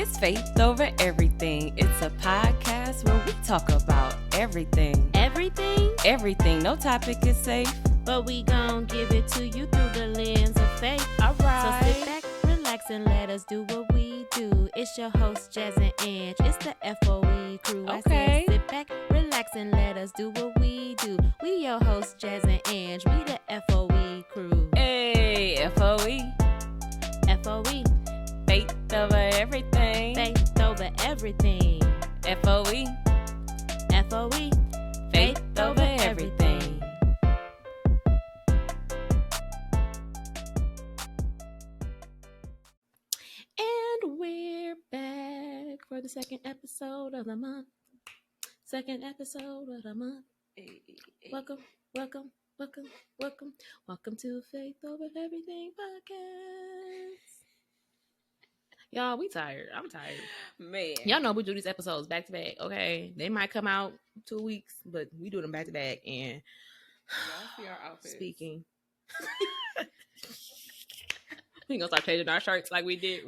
It's Faith Over Everything. It's a podcast where we talk about everything. Everything? Everything. No topic is safe. But we gon' give it to you through the lens of faith. Alright. So sit back, relax, and let us do what we do. It's your host, Jasmine. It's the FOE crew. Okay. I said sit back, relax, and let us do what we do. We your host, Jasmine. We the FOE crew. Hey, FOE. FOE. Faith over everything. Faith over everything. FOE. FOE. Faith over everything. And we're back for the second episode of the month. Second episode of the month. Welcome, welcome, welcome, welcome. Welcome to Faith Over Everything podcast. Y'all, we tired. I'm tired. Man. Y'all know we do these episodes back to back, okay? They might come out 2 weeks, but we do them back to back. And Y'all see our outfits. Speaking. We gonna start changing our shirts like we did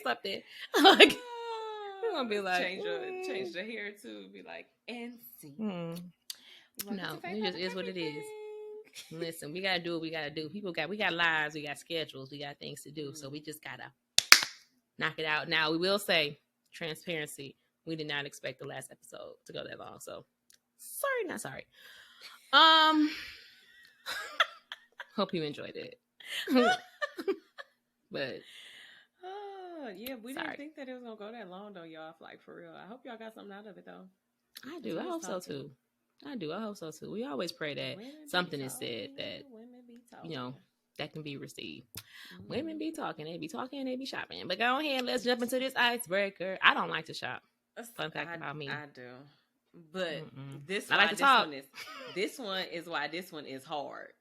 something. Like we're gonna be like change the hair too. Be like NC. No, it just is what it is. Listen, we gotta do what we gotta do. We got lives, we got schedules, we got things to do. So we just gotta knock it out. Now we will say transparency. We did not expect the last episode to go that long. So sorry, not sorry. Hope you enjoyed it. But yeah, we didn't think that it was gonna go that long though, y'all. Like for real. I hope y'all got something out of it though. I do. I hope so too. I hope so too. We always pray that something is said that that can be received. Mm-hmm. Women be talking, they be be shopping. But go ahead, let's jump into this icebreaker. I don't like to shop. Fun fact about me. I do. But I like to talk. This one is why this one is hard.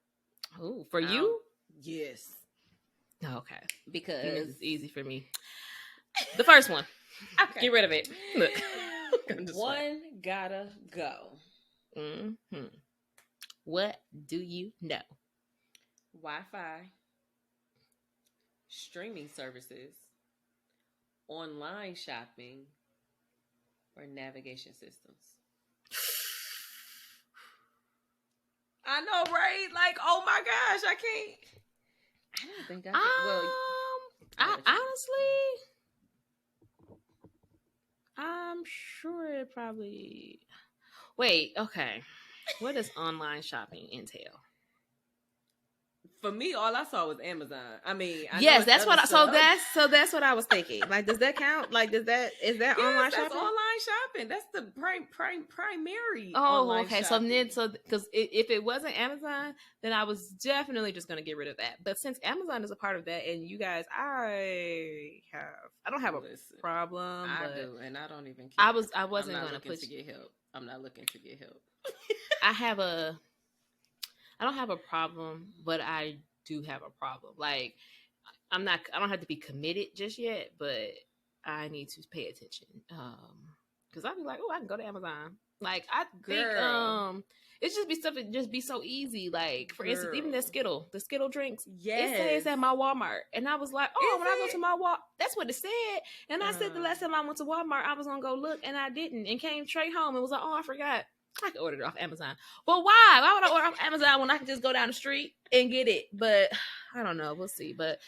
Oh, for you? Yes. Okay. Because it's easy for me. The first one. Okay. Get rid of it. Look. One gotta go. Mm-hmm. What do you know? Wi-Fi, streaming services, online shopping, or navigation systems. I know, right? Like, oh my gosh, I can't. I don't think I can. I honestly, I'm sure it probably. Wait, okay. What does online shopping entail? For me, all I saw was Amazon. I mean, yes, that's what. That's what I was thinking. Like, does that count? Like, is that online shopping? That's online shopping. That's the primary. Oh, okay. Shopping. So because if it wasn't Amazon, then I was definitely just gonna get rid of that. But since Amazon is a part of that, and you guys, I don't have a problem. I do, and I don't even care. I wasn't gonna push to get help. I'm not looking to get help. I don't have a problem, but I do have a problem. Like, I don't have to be committed just yet, but I need to pay attention. Because I'll be like, oh, I can go to Amazon. Like, I think, it's just be stuff that just be so easy. Like, for instance, even the Skittle drinks. Yes. It says at my Walmart. And I was like, when I go to my Walmart, that's what it said. And I said the last time I went to Walmart, I was going to go look, and I didn't. And came straight home and was like, oh, I forgot. I could order it off Amazon. But why? Why would I order off Amazon when I can just go down the street and get it? But I don't know. We'll see. But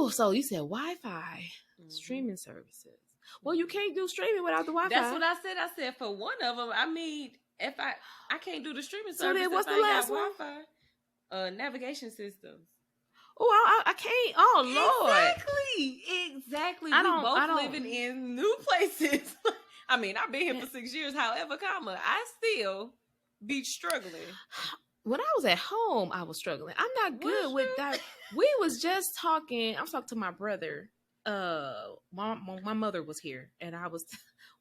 so you said Wi-Fi streaming services. Well, you can't do streaming without the Wi-Fi. That's what I said. I said for one of them, I mean, if I can't do the streaming service. So then what's the last one? Wi-Fi, navigation systems. Oh, I can't. Oh, Lord. Exactly. We both living in new places. I mean, I've been here for 6 years. However, I still be struggling. When I was at home, I was struggling. I'm not good with that. We was just talking. I was talking to my brother. My mother was here, and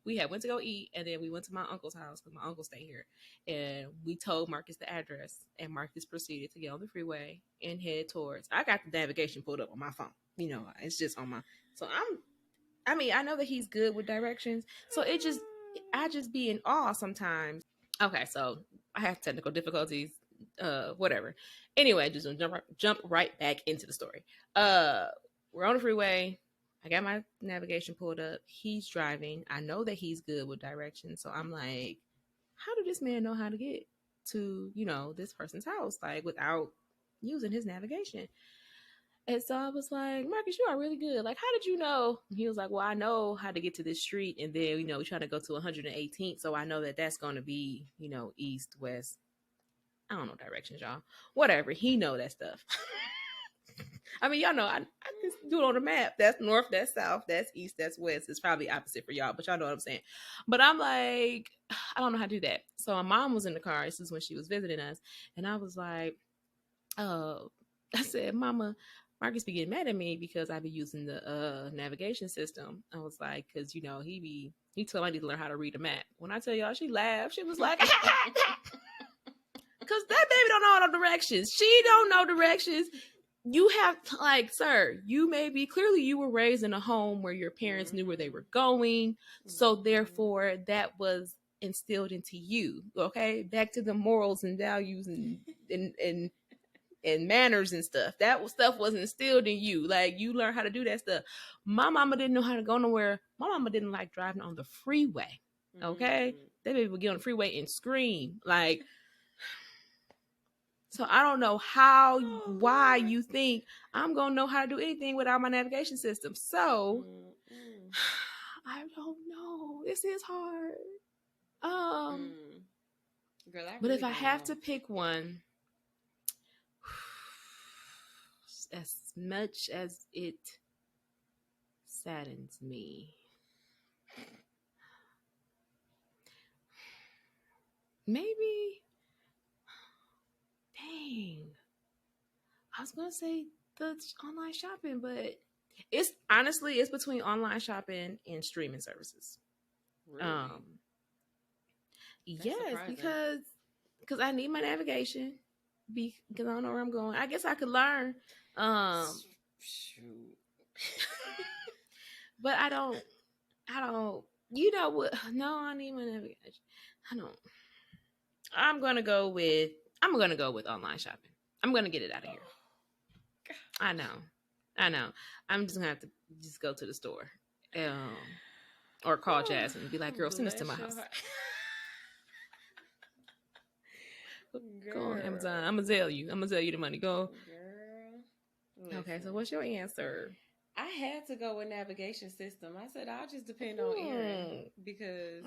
we went to go eat, and then we went to my uncle's house because my uncle stayed here, and we told Marcus the address, and Marcus proceeded to get on the freeway and head towards. I got the navigation pulled up on my phone. You know, it's just on my. So I know that he's good with directions, so I just be in awe sometimes. Okay, so I have technical difficulties, whatever. Anyway, just jump right back into the story. We're on the freeway. I got my navigation pulled up. He's driving. I know that he's good with directions. So I'm like, how did this man know how to get to, this person's house, like without using his navigation? And so I was like, Marcus, you are really good. Like, how did you know? And he was like, well, I know how to get to this street. And then, we're trying to go to 118th. So I know that that's going to be, east, west. I don't know directions, y'all. Whatever. He know that stuff. I mean, y'all know, I just do it on the map. That's north, that's south, that's east, that's west. It's probably opposite for y'all, but y'all know what I'm saying. But I'm like, I don't know how to do that. So my mom was in the car. This is when she was visiting us. And I was like, I said, Mama, Marcus be getting mad at me because I be using the navigation system. I was like, because, he told me I need to learn how to read a map. When I tell y'all, she laughed. She was like, because that baby don't know no directions. She don't know directions. You have, like, sir, clearly you were raised in a home where your parents knew where they were going. So therefore that was instilled into you. Okay. Back to the morals and values and manners and stuff. Stuff was instilled in you. Like, you learn how to do that stuff. My mama didn't know how to go nowhere. My mama didn't like driving on the freeway. Okay. That baby would get on the freeway and scream. Like, so I don't know why you think I'm going to know how to do anything without my navigation system. So I don't know. This is hard. Girl, but if I have to pick one, as much as it saddens me, maybe, dang, I was gonna say the online shopping, but it's between online shopping and streaming services. Really? Yes, surprising. because I need my navigation because I don't know where I'm going. I guess I could learn. Shoot. But I don't. You know what? No, I need my navigation. I don't. I'm gonna go with online shopping. I'm gonna get it out of here. I know. I'm just gonna have to just go to the store, or call Jasmine and be like, "Girl, send this to my house." Go on Amazon. I'm gonna tell you the money. Go. Girl. Okay, so what's your answer? I had to go with navigation system. I said I'll just depend on Aaron because.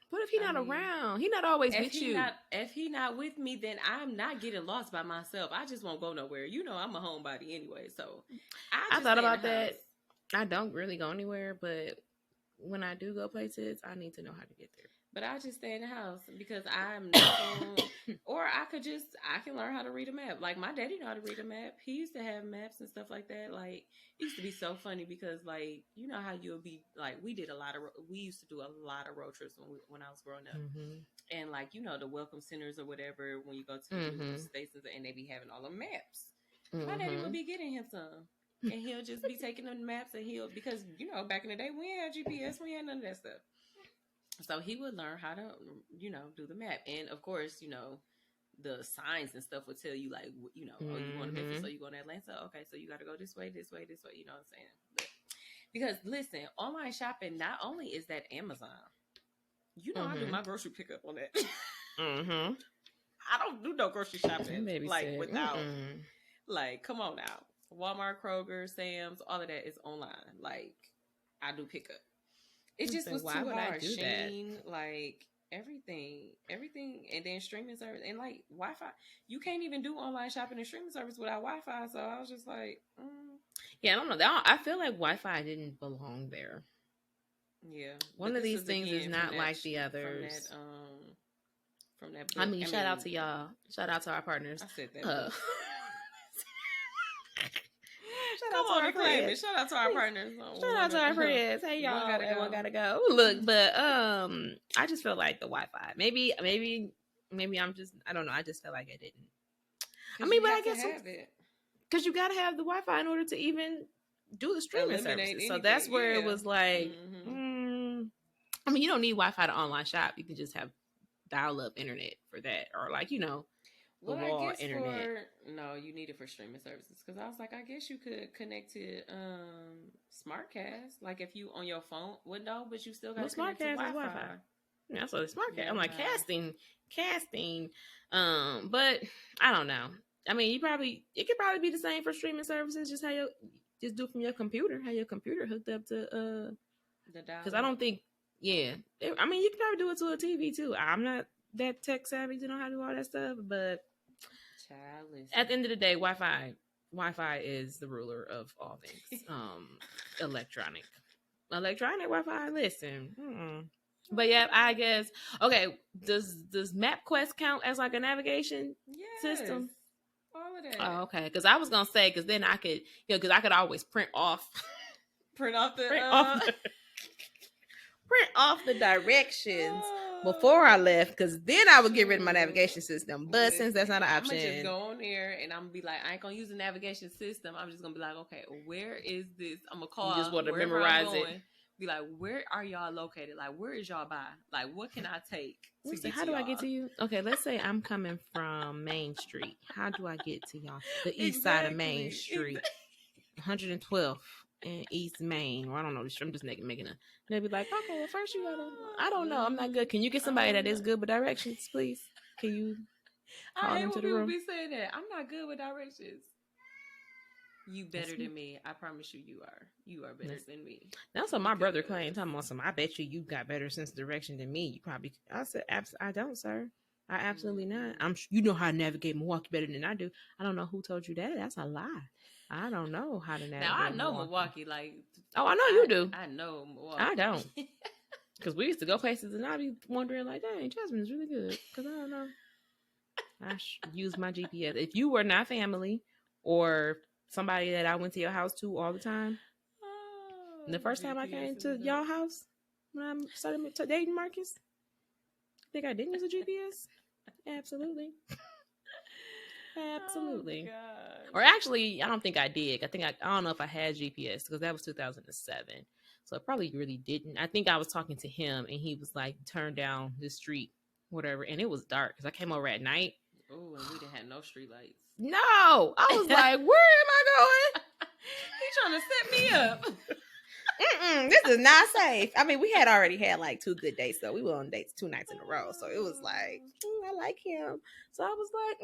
What if he's not around? He not always with you. If he not with me, then I'm not getting lost by myself. I just won't go nowhere. I'm a homebody anyway, so I thought about that. I don't really go anywhere, but when I do go places, I need to know how to get there. But I just stay in the house because I'm not or I can learn how to read a map. Like, my daddy know how to read a map. He used to have maps and stuff like that. Like, it used to be so funny because, like, you know how you'll be, like, we used to do a lot of road trips when I was growing up. Mm-hmm. And, like, the welcome centers or whatever, when you go to the stations and they be having all the maps. Mm-hmm. My daddy would be getting him some. And he'll just be taking the maps and because, back in the day, we ain't had GPS, we ain't had none of that stuff. So he would learn how to, do the map. And, of course, the signs and stuff would tell you, like, oh, you going to Memphis, so you going to Atlanta? Okay, so you got to go this way, this way, this way. You know what I'm saying? But, because, listen, online shopping, not only is that Amazon. I do my grocery pickup on that. I don't do no grocery shopping. Like, without, like, come on now. Walmart, Kroger, Sam's, all of that is online. Like, I do pickup. It just was too hard. Shein, like, everything, and then streaming service, and like Wi-Fi. You can't even do online shopping and streaming service without Wi-Fi. So I was just like, yeah, I don't know. I feel like Wi-Fi didn't belong there. Yeah, one of these things is not like the others. From that book. I mean, shout out to y'all. Shout out to our partners. I said that. Shout out to our partners. Shout out to our friends. Hey, y'all. Everyone gotta go. Look, but I just feel like the Wi-Fi. Maybe I'm just, I don't know. I just feel like it didn't. I mean, but I guess because you gotta have the Wi-Fi in order to even do the streaming services. So that's where it was like, I mean, you don't need Wi-Fi to online shop. You can just have dial-up internet for that, or like, the Well, I wall guess internet. no, you need it for streaming services because I was like, I guess you could connect to SmartCast, like if you on your phone. Well, no, but you still got Well, to connect to SmartCast is Wi-Fi. Wi-Fi. Yeah, so the SmartCast. I'm like Yeah. casting. But I don't know. I mean, it could probably be the same for streaming services. Just just do from your computer. How your computer hooked up to The dial. Because I don't think. Yeah, I mean, you can probably do it to a TV too. I'm not that tech savvy to know how to do all that stuff, but at the end of the day, Wi-Fi is the ruler of all things. Electronic Wi-Fi. Listen, but yeah, I guess. Okay, does MapQuest count as like a navigation system? All of that. Oh, okay. Because I was gonna say, because then I could, because I could always print off the directions before I left, because then I would get rid of my navigation system. But since that's not an option, I'm gonna just go on there and I'm gonna be like, I ain't gonna use the navigation system. I'm just gonna be like, okay, where is this? I'm gonna call. You just want to memorize it. Be like, where are y'all located? Like, where is y'all by? Like, what can I take? How do I get to you? Okay, let's say I'm coming from Main Street. How do I get to y'all? The east side of Main Street, 112th and East Main. Or I don't know. I'm just making a. They'll be like, okay, well, first you gotta. I don't know. I'm not good. Can you get somebody that is good with directions, please? Can you call into the room? People be saying that. I'm not good with directions. You better than me. I promise you, you are better than me. That's what my brother claimed. Talking about some. I bet you got better sense of direction than me. You probably. I said, I don't, sir. I absolutely not. You know how to navigate Milwaukee better than I do. I don't know who told you that. That's a lie. I don't know how to navigate. Now I know Milwaukee. Like, oh, I know you do. I know Milwaukee. I don't. Because we used to go places and I'd be wondering, like, dang, Jasmine is really good. Because I don't know. I use my GPS. If you were not family or somebody that I went to your house to all the time, the first time I came to y'all house when I started dating Marcus, I think I didn't use a GPS. Absolutely. Absolutely. Oh, or actually, I don't think I did. I don't know if I had GPS because that was 2007. So I probably really didn't. I think I was talking to him and he was like, turn down the street, whatever. And it was dark because I came over at night. Oh, and we didn't have no street lights. No. I was like, where am I going? He's trying to set me up. This is not safe. I mean, we had already had like 2 good dates, so we were on dates 2 nights in a row. So it was like, I like him. So I was like,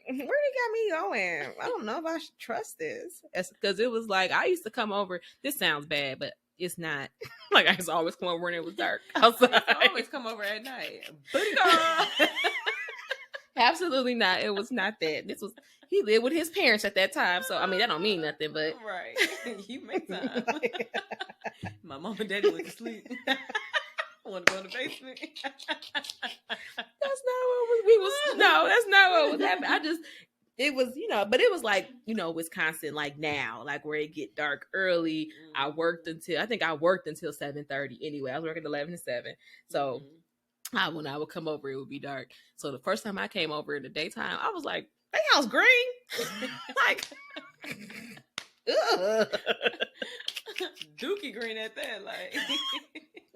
where he got me going? I don't know if I should trust this. Because it was like, I used to come over. This sounds bad, but it's not. Like, I used to always come over when it was dark outside. I always come over at night. Booty girl. Absolutely not. It was not that. He lived with his parents at that time. So, I mean, that don't mean nothing, but. Right. You make time. My mom and daddy went to sleep. I want to go in the basement. That's not what was happening. It was, but it was like, Wisconsin, like now, like where it get dark early. I worked until 7:30 anyway. I was working 11 to 7. So when I would come over, it would be dark. So the first time I came over in the daytime, I was like, that house green. Like, ugh. Dookie green at that, like.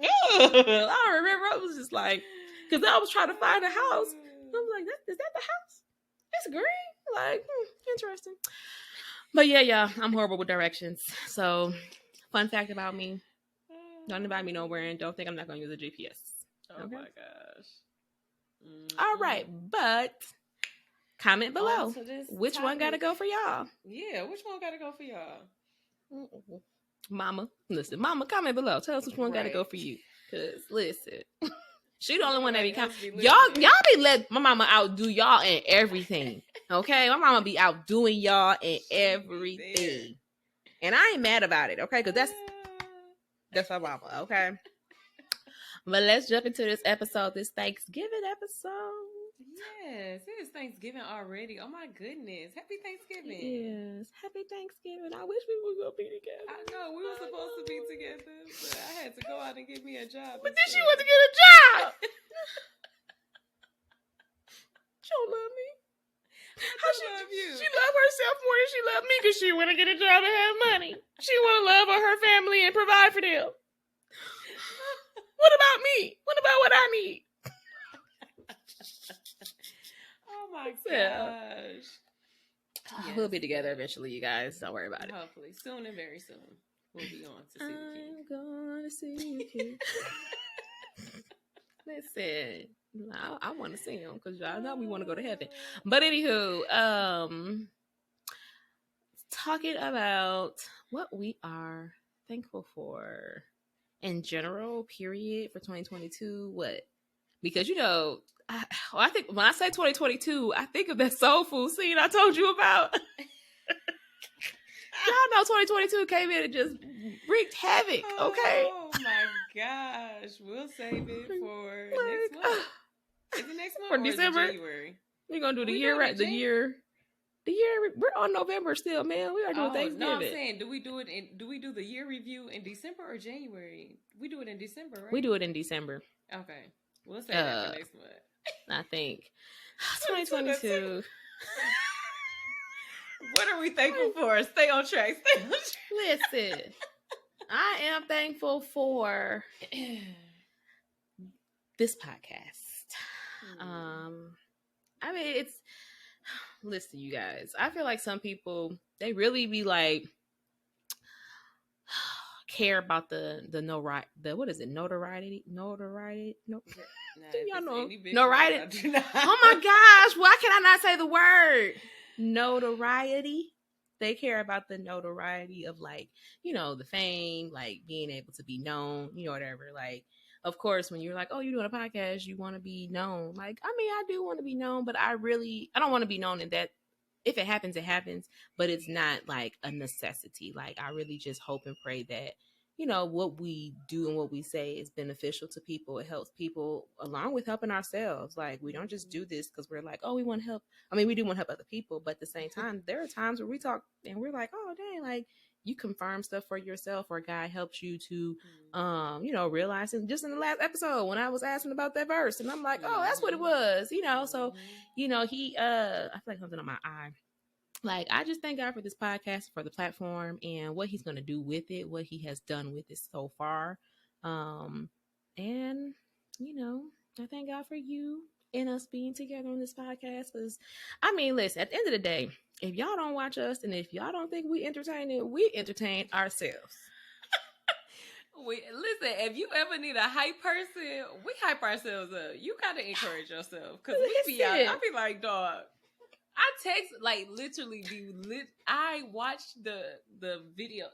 I remember I was just like, because I was trying to find a house. I was like, is that the house? It's green. Like, interesting. But yeah, I'm horrible with directions. So, fun fact about me: don't invite me nowhere, and don't think I'm not going to use a GPS. Oh okay? My gosh! All right, but comment below which one got to go for y'all. Yeah, which one got to go for y'all? Mama, listen, Mama, comment below. Tell us which one got to go for you. Cause listen, she the only one that be coming. Y'all be let my mama outdo y'all in everything. Okay, my mama be outdoing y'all in everything, and I ain't mad about it. Okay, because that's my mama. Okay, but let's jump into this Thanksgiving episode. Yes, it is Thanksgiving already. Oh my goodness. Happy Thanksgiving. Yes, happy Thanksgiving. I wish we were going to be together. I know, we were supposed to be together, but I had to go out and get me a job. But then she went to get a job. She don't love me. How she love you? She love herself more than she love me because she want to get a job and have money. She want to love her family and provide for them. What about me? What about what I need? Oh my gosh. Yes, we'll be together eventually, you guys. Don't worry about it. Hopefully. Soon and very soon. We'll be on to see the king. I'm going to see you, king. Listen, I want to see him because y'all know we want to go to heaven. But anywho, talking about what we are thankful for in general, period, for 2022. What? Because I think when I say 2022, I think of that soul food scene I told you about. Y'all know 2022 came in and just wreaked havoc. Okay. Oh my gosh, we'll save it for next month. Is it next month for or December? January? We're gonna do the year right. The year. We're on November still, man. We are doing Thanksgiving. No, I'm saying, do we do the year review in December or January? We do it in December, right? We do it in December. Okay, we'll say that for next month. I think 2022. What are we thankful for? Stay on track. Listen, I am thankful for this podcast. I mean, it's listen, you guys. I feel like some people they really be like care about the what is it? Notoriety. No. Y'all know notoriety. Oh my gosh! Why can I not say the word notoriety? They care about the notoriety of like the fame, like being able to be known, whatever. Like, of course, when you're like, oh, you're doing a podcast, you want to be known. Like, I mean, I do want to be known, but I don't want to be known in that. If it happens, it happens, but it's not like a necessity. Like, I really just hope and pray that, what we do and what we say is beneficial to people. It helps people along with helping ourselves. Like, we don't just do this because we're like, oh, we want to help. I mean, we do want to help other people, but at the same time, there are times where we talk and we're like, oh, dang, like you confirm stuff for yourself or God helps you to, realize it. Just in the last episode when I was asking about that verse and I'm like, oh, that's what it was, so, he, I feel like something on my eye. Like, I just thank God for this podcast, for the platform, and what he's going to do with it, what he has done with it so far. And, I thank God for you and us being together on this podcast. Because, I mean, listen, at the end of the day, if y'all don't watch us and if y'all don't think we entertain ourselves. Listen, if you ever need a hype person, we hype ourselves up. You got to encourage yourself. Because we be out. I be like, dog. I text literally I watched the video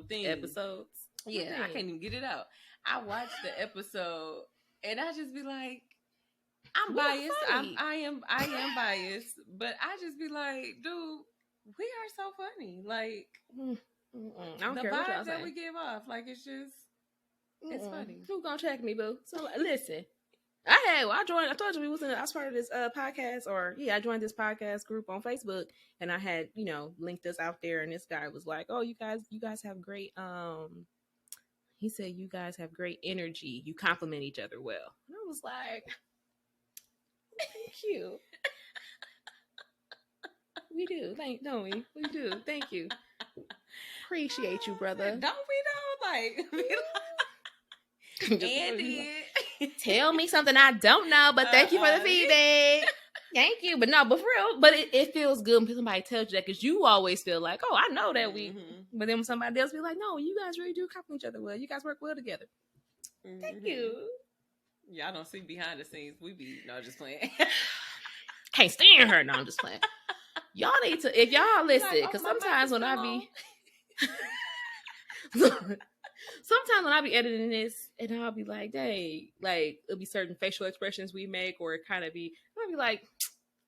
thing episodes. Yeah, I can't even get it out. I watched the episode and I just be like, I'm biased. I am biased, but I just be like, dude, we are so funny. Like I don't the care vibe that we give off, like it's just it's funny. Who's gonna check me, boo? So listen. I told you I was part of this podcast, I joined this podcast group on Facebook, and I had, linked us out there, and this guy was like, oh, you guys have great, he said, you guys have great energy. You compliment each other well. And I was like, thank you. We do. Don't we? We do. Thank you. Appreciate you, brother. Don't we though? Like, Andy. Tell me something I don't know, but thank you for the feedback. Thank you. But for real, but it feels good when somebody tells you that, because you always feel like, oh, I know that but then when somebody else be like, no, you guys really do compliment each other well. You guys work well together. Thank you. Y'all don't see behind the scenes. We be, just playing. Can't stand her. No, I'm just playing. Y'all need to, if y'all listen, because sometimes when I be... Sometimes when I be editing this and I'll be like, dang, like it'll be certain facial expressions we make, or it kind of be, I'll be like,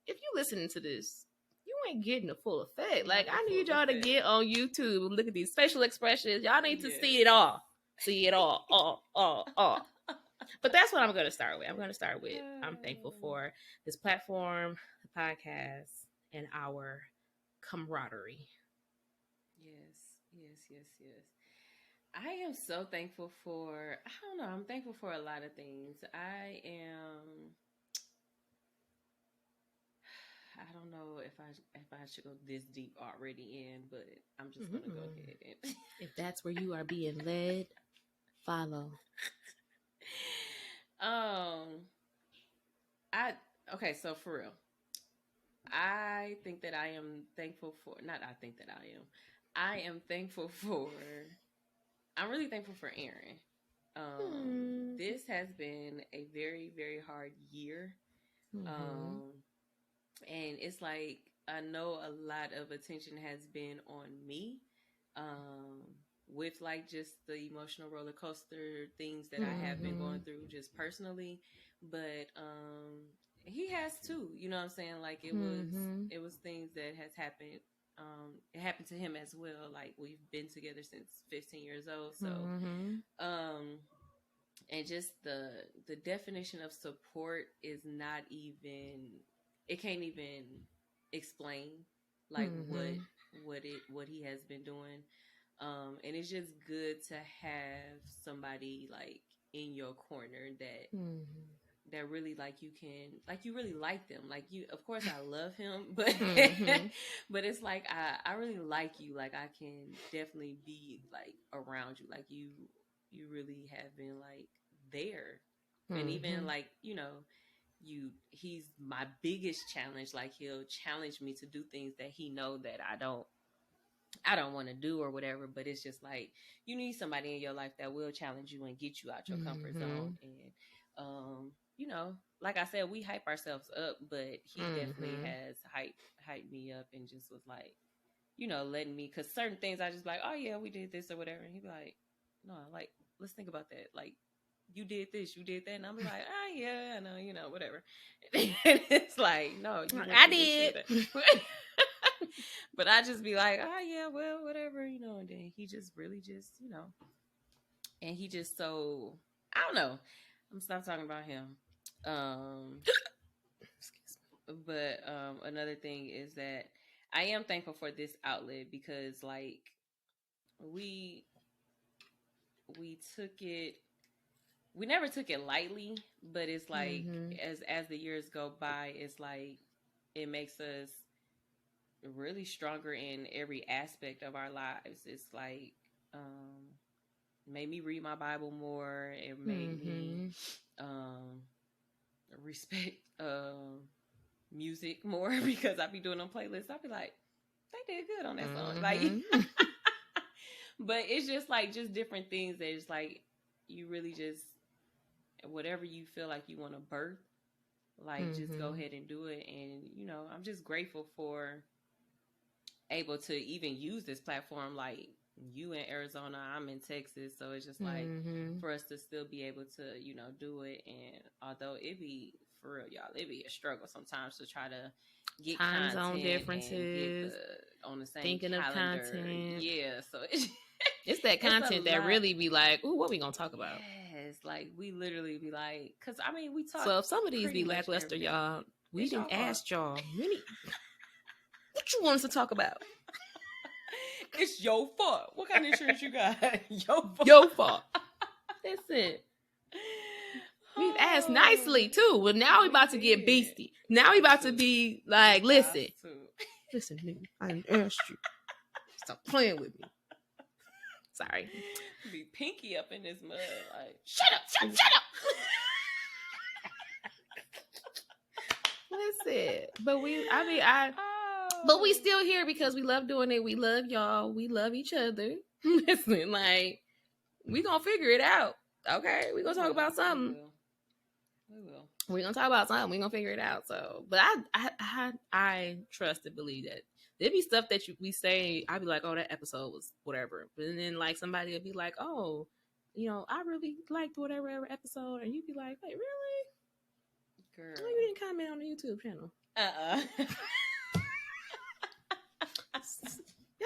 if you listening to this, you ain't getting the full effect. Like, I need y'all to get on YouTube and look at these facial expressions. Y'all need to see it all. See it all. All. But that's what I'm going to start with. I'm thankful for this platform, the podcast, and our camaraderie. Yes. I am so thankful for, I'm thankful for a lot of things. I don't know if I should go this deep already in, but I'm just going to go ahead. If that's where you are being led, follow. Okay, so for real, I think that I am thankful for, not I think that I am thankful for, I'm really thankful for Aaron. Hmm. This has been a very, very hard year. Mm-hmm. Um, and it's like, I know a lot of attention has been on me. Um, with like just the emotional roller coaster things that I have been Mm-hmm. going through just personally, but he has too, you know what I'm saying? Like Mm-hmm. it was things that has happened. It happened to him as well. Like we've been together since 15 years old. So Mm-hmm. um and just the definition of support is not even, it can't even explain like Mm-hmm. what he has been doing. And it's just good to have somebody like in your corner Mm-hmm. that really like you can, like you really like them, like you, of course I love him, but Mm-hmm. but it's like I really like you, like I can definitely be like around you, like you really have been like there. And even Mm-hmm. like, you know, he's my biggest challenge, like he'll challenge me to do things that he know that I don't want to do or whatever, but it's just like you need somebody in your life that will challenge you and get you out your comfort Mm-hmm. zone. And you know, like I said, we hype ourselves up, but he definitely Mm-hmm. has hyped me up and just was like, you know, letting me, because certain things I just like, oh yeah, we did this or whatever, and he'd be like, no, like let's think about that, like you did this, you did that, and I'll be like, ah, yeah, I know, you know, whatever. And it's like, no, you went I through this, you did. did that. But I just be like, oh yeah, well, whatever, you know. And then he just really just, you know, and he just so, I don't know. I'm stop talking about him. Um, Excuse but another thing is that I am thankful for this outlet because like we we took it, we never took it lightly, but it's me. like Mm-hmm. as the years go by, it's like it makes us really stronger in every aspect of our lives. It's like made me read my Bible more. It made me Mm-hmm. um respect music more because I be doing them playlists. I be like, they did good on that song. Like Mm-hmm. but it's just like just different things that it's like you really just whatever you feel like you want to birth, like just go Mm-hmm. ahead and do it. And you know, I'm just grateful for able to even use this platform. Like you in Arizona, I'm in Texas, so it's just like Mm-hmm. for us to still be able to, you know, do it. And although it be for real, y'all, it be a struggle sometimes to try to get Time zone content and get the differences, on the same thinking of calendar. content. Yeah, so it's It's that it's a content that lot. really be like, ooh, what we gonna talk about? Yes, like we literally be like, because I mean, we talk So if some of these pretty be much lackluster, every day. y'all, we It's y'all didn't fault. ask y'all. What you want us to talk about? It's your fault. What kind of insurance you got? Your fault. Your fault. Listen, we've asked Oh, nicely too. Well, now we about to get did. beastie. Now we Got about to to. be like, Got listen, to. listen, nigga, I didn't ask you. Stop playing with me. Sorry. Be pinky up in this mud. Like, Shut up, shut up. Listen, but but we oh. still here because we love doing it. We love y'all. We love each other. Listen, like we gonna figure it out. Okay, we gonna talk about We something. will. We will. We gonna talk about something. We gonna figure it out. So, but I trust and believe that there be stuff that we say. I'd be like, oh, that episode was whatever. But then like somebody would be like, oh, you know, I really liked whatever episode, and you'd be like, wait, really? Girl. Oh, you didn't comment on the YouTube channel. Y'all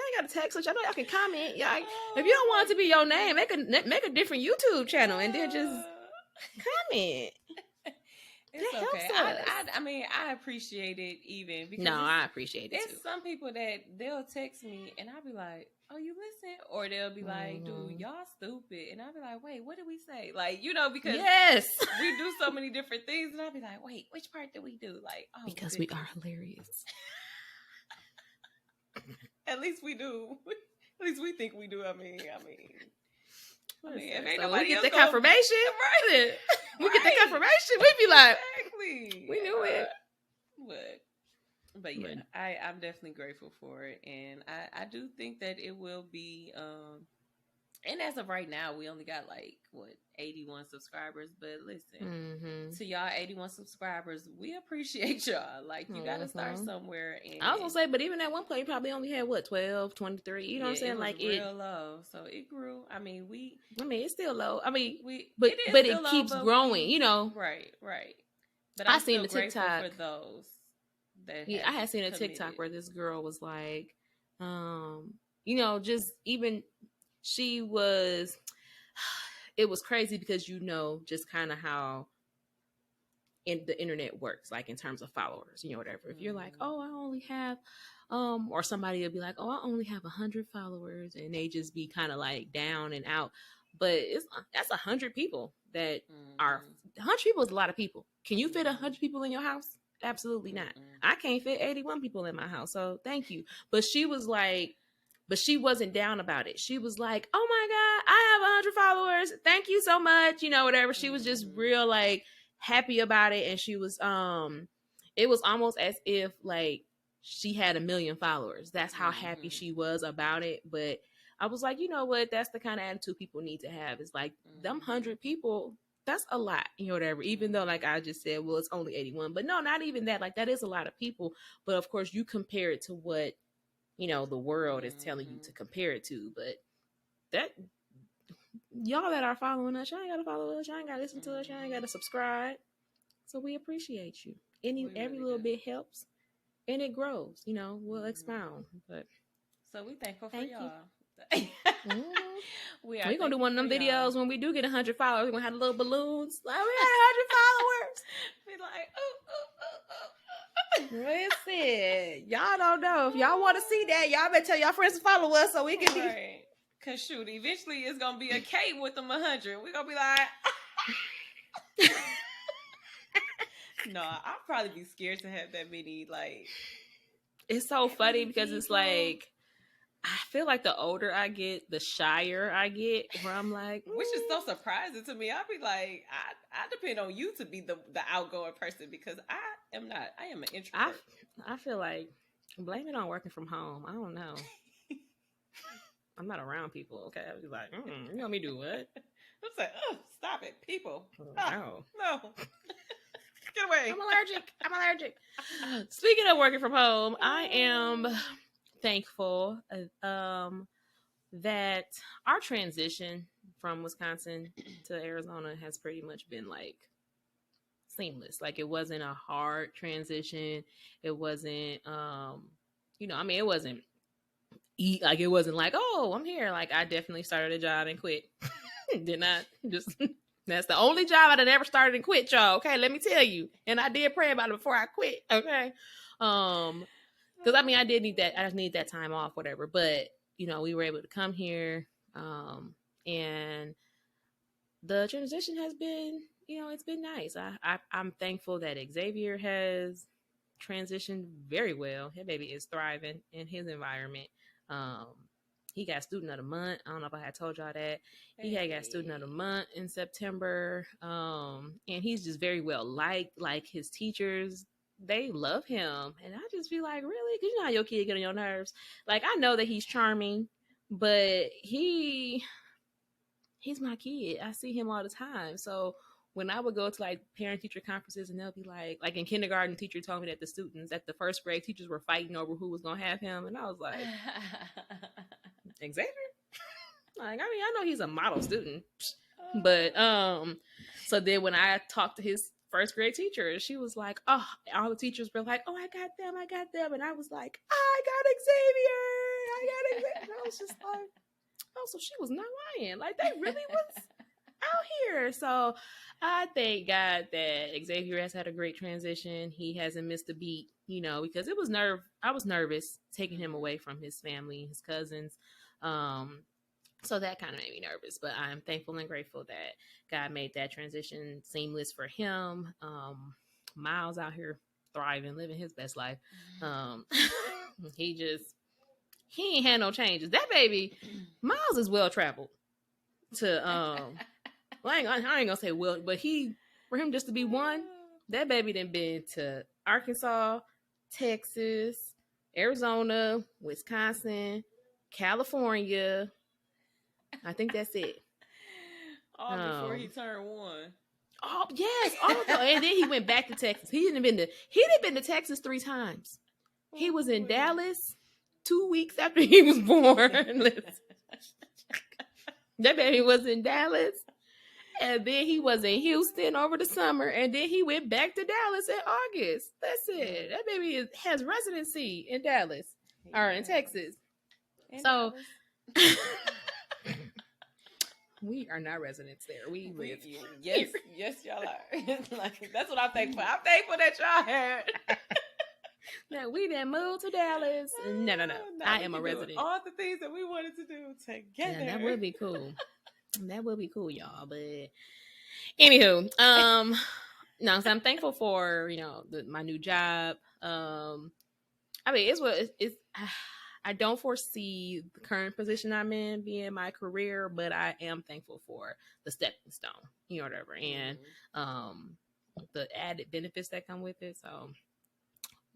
ain't got to text us. I know y'all can comment. Y'all, if you don't want it to be your name, make a different YouTube channel and then just comment. It's That okay. helps us. I mean, I appreciate it even because No, I appreciate it it's too. some people that they'll text me and I'll be like, "Oh, you listen?" Or they'll be like, "Dude, y'all stupid," and I'll be like, "Wait, what did we say?" Like, you know, because yes, we do so many different things, and I'll be like, "Wait, which part did we do?" Like, oh, because goodness. we are hilarious. At least we do. At least we think we do. I mean, if ain't So nobody we get else the gonna- confirmation, right? We get the confirmation. We be like, exactly. we knew it. But But But yeah, I'm definitely grateful for it, and I do think that it will be. And as of right now, we only got like what 81 subscribers. But listen, mm-hmm. to y'all 81 subscribers, we appreciate y'all. Like you got to start Mm-hmm. somewhere, I was gonna and say, but even at one point, you probably only had what 12, 23. You know what I'm yeah, it saying? was Like it. real low, so it grew. I mean, I mean, it's still low. I mean, we but it is but still it low, keeps but growing. You know, right. But I I'm seen still the grateful for TikTok. those that Yeah, have I had seen a TikTok committed. where this girl was like, you know, just even she was. It was crazy because you know just kind of how in the internet works, like in terms of followers, you know, whatever. If you're like, Mm-hmm. oh, I only have, or somebody will be like, oh, I only have 100 followers, and they just be kind of like down and out. But that's 100 people that are Mm-hmm. 100 people is a lot of people. Can you fit a Mm-hmm. 100 people in your house? Absolutely not. Mm-mm. I can't fit 81 people in my house, so thank you. But she was like, but she wasn't down about it. She was like, oh my god, I have 100 followers. Thank you so much. You know, whatever. She was just Mm-hmm. real like happy about it, and she was it was almost as if like she had 1 million followers. That's how happy Mm-hmm. she was about it. But I was like, you know what, that's the kind of attitude people need to have. It's like them Mm-hmm. 100 people, that's a lot, you know, whatever. Even though like I just said, well, it's only 81, but no, not even that. Like that is a lot of people. But of course you compare it to what, you know, the world is telling you Mm-hmm. to compare it to. But that, y'all that are following us, y'all ain't gotta follow us, y'all ain't gotta listen to us, y'all ain't Mm-hmm. gotta subscribe. So we appreciate you. Any We every really do. little bit helps, and it grows. You know, we'll Mm-hmm. expound. But So we thankful for thank you. y'all. Mm-hmm. We are We're gonna do thankful one of for them y'all. videos when we do get 100 followers. We're gonna have little balloons. Like we got Be like, ooh, ooh, ooh, ooh, ooh. 100 followers. Listen, y'all don't know if y'all want to see that. Y'all better tell y'all friends to follow us so we can be. Right. Cause shoot, eventually it's gonna be a cake with them 100. We're gonna be like, no, I'll probably be scared to have that many. Like It's so that funny many because it's people. like I feel like the older I get, the shyer I get. Where I'm like, Which is so surprising to me. I'll be like, I depend on you to be the outgoing person because I am not. I am an I introvert. I feel like blame it on working from home. I don't know. I'm not around people. Okay, I was like, you want me to do what? I'm like, oh, stop it, people. Oh, No, no, get away. I'm allergic. I'm allergic. Speaking of working from home, I am thankful that our transition from Wisconsin to Arizona has pretty much been like seamless. Like it wasn't a hard transition. It wasn't you know, I mean it wasn't like it wasn't like, oh, I'm here. Like I definitely started a job and quit. Did not just that's the only job I'd ever started and quit, y'all. Okay, let me tell you. And I did pray about it before I quit. Okay. Because I mean I did need that, I just need that time off, whatever. But you know, we were able to come here. And the transition has been, you know, it's been nice. I'm thankful that Xavier has transitioned very well. His baby is thriving in his environment. Um, he got student of the month. I don't know if I had told y'all that. He had got student of the month in September. And he's just very well liked. Like his teachers, they love him. And I just be like, really? Because you know how your kid get on your nerves. Like I know that he's charming, but he's my kid. I see him all the time. So when I would go to like parent teacher conferences and they'll be like in kindergarten, the teacher told me that the students at the first grade teachers were fighting over who was gonna have him, and I was like, Xavier. Like I mean, I know he's a model student, but so then when I talked to his first grade teacher, she was like, oh, all the teachers were like, oh, I got them, and I was like, I got Xavier. And I was just like, oh, so she was not lying. Like they really was out here. So I thank God that Xavier has had a great transition. He hasn't missed a beat, you know, because it was I was nervous taking him away from his family, his cousins. So that kind of made me nervous, but I'm thankful and grateful that God made that transition seamless for him. Miles out here thriving, living his best life. He ain't had no changes. That baby, Miles is well traveled to well, I ain't gonna say well, but for him just to be one, that baby done been to Arkansas, Texas, Arizona, Wisconsin, California. I think that's it. All before he turned 1. Oh yes, all of them. And then he went back to Texas. He didn't been to Texas 3 times. He was in Dallas 2 weeks after he was born. That baby was in Dallas. And then he was in Houston over the summer. And then he went back to Dallas in August. That's it. That baby has residency in Dallas. Or in Texas. So we are not residents there. We live. Yes, y'all are. Like, that's what I'm thankful for. I'm thankful that y'all heard. Now we didn't move to Dallas. No. I am a resident. All the things that we wanted to do together. Yeah, that would be cool. That would be cool, y'all. But anywho, no, so I'm thankful for my new job. I mean, it's. I don't foresee the current position I'm in being my career, but I am thankful for the stepping stone, whatever, and the added benefits that come with it. So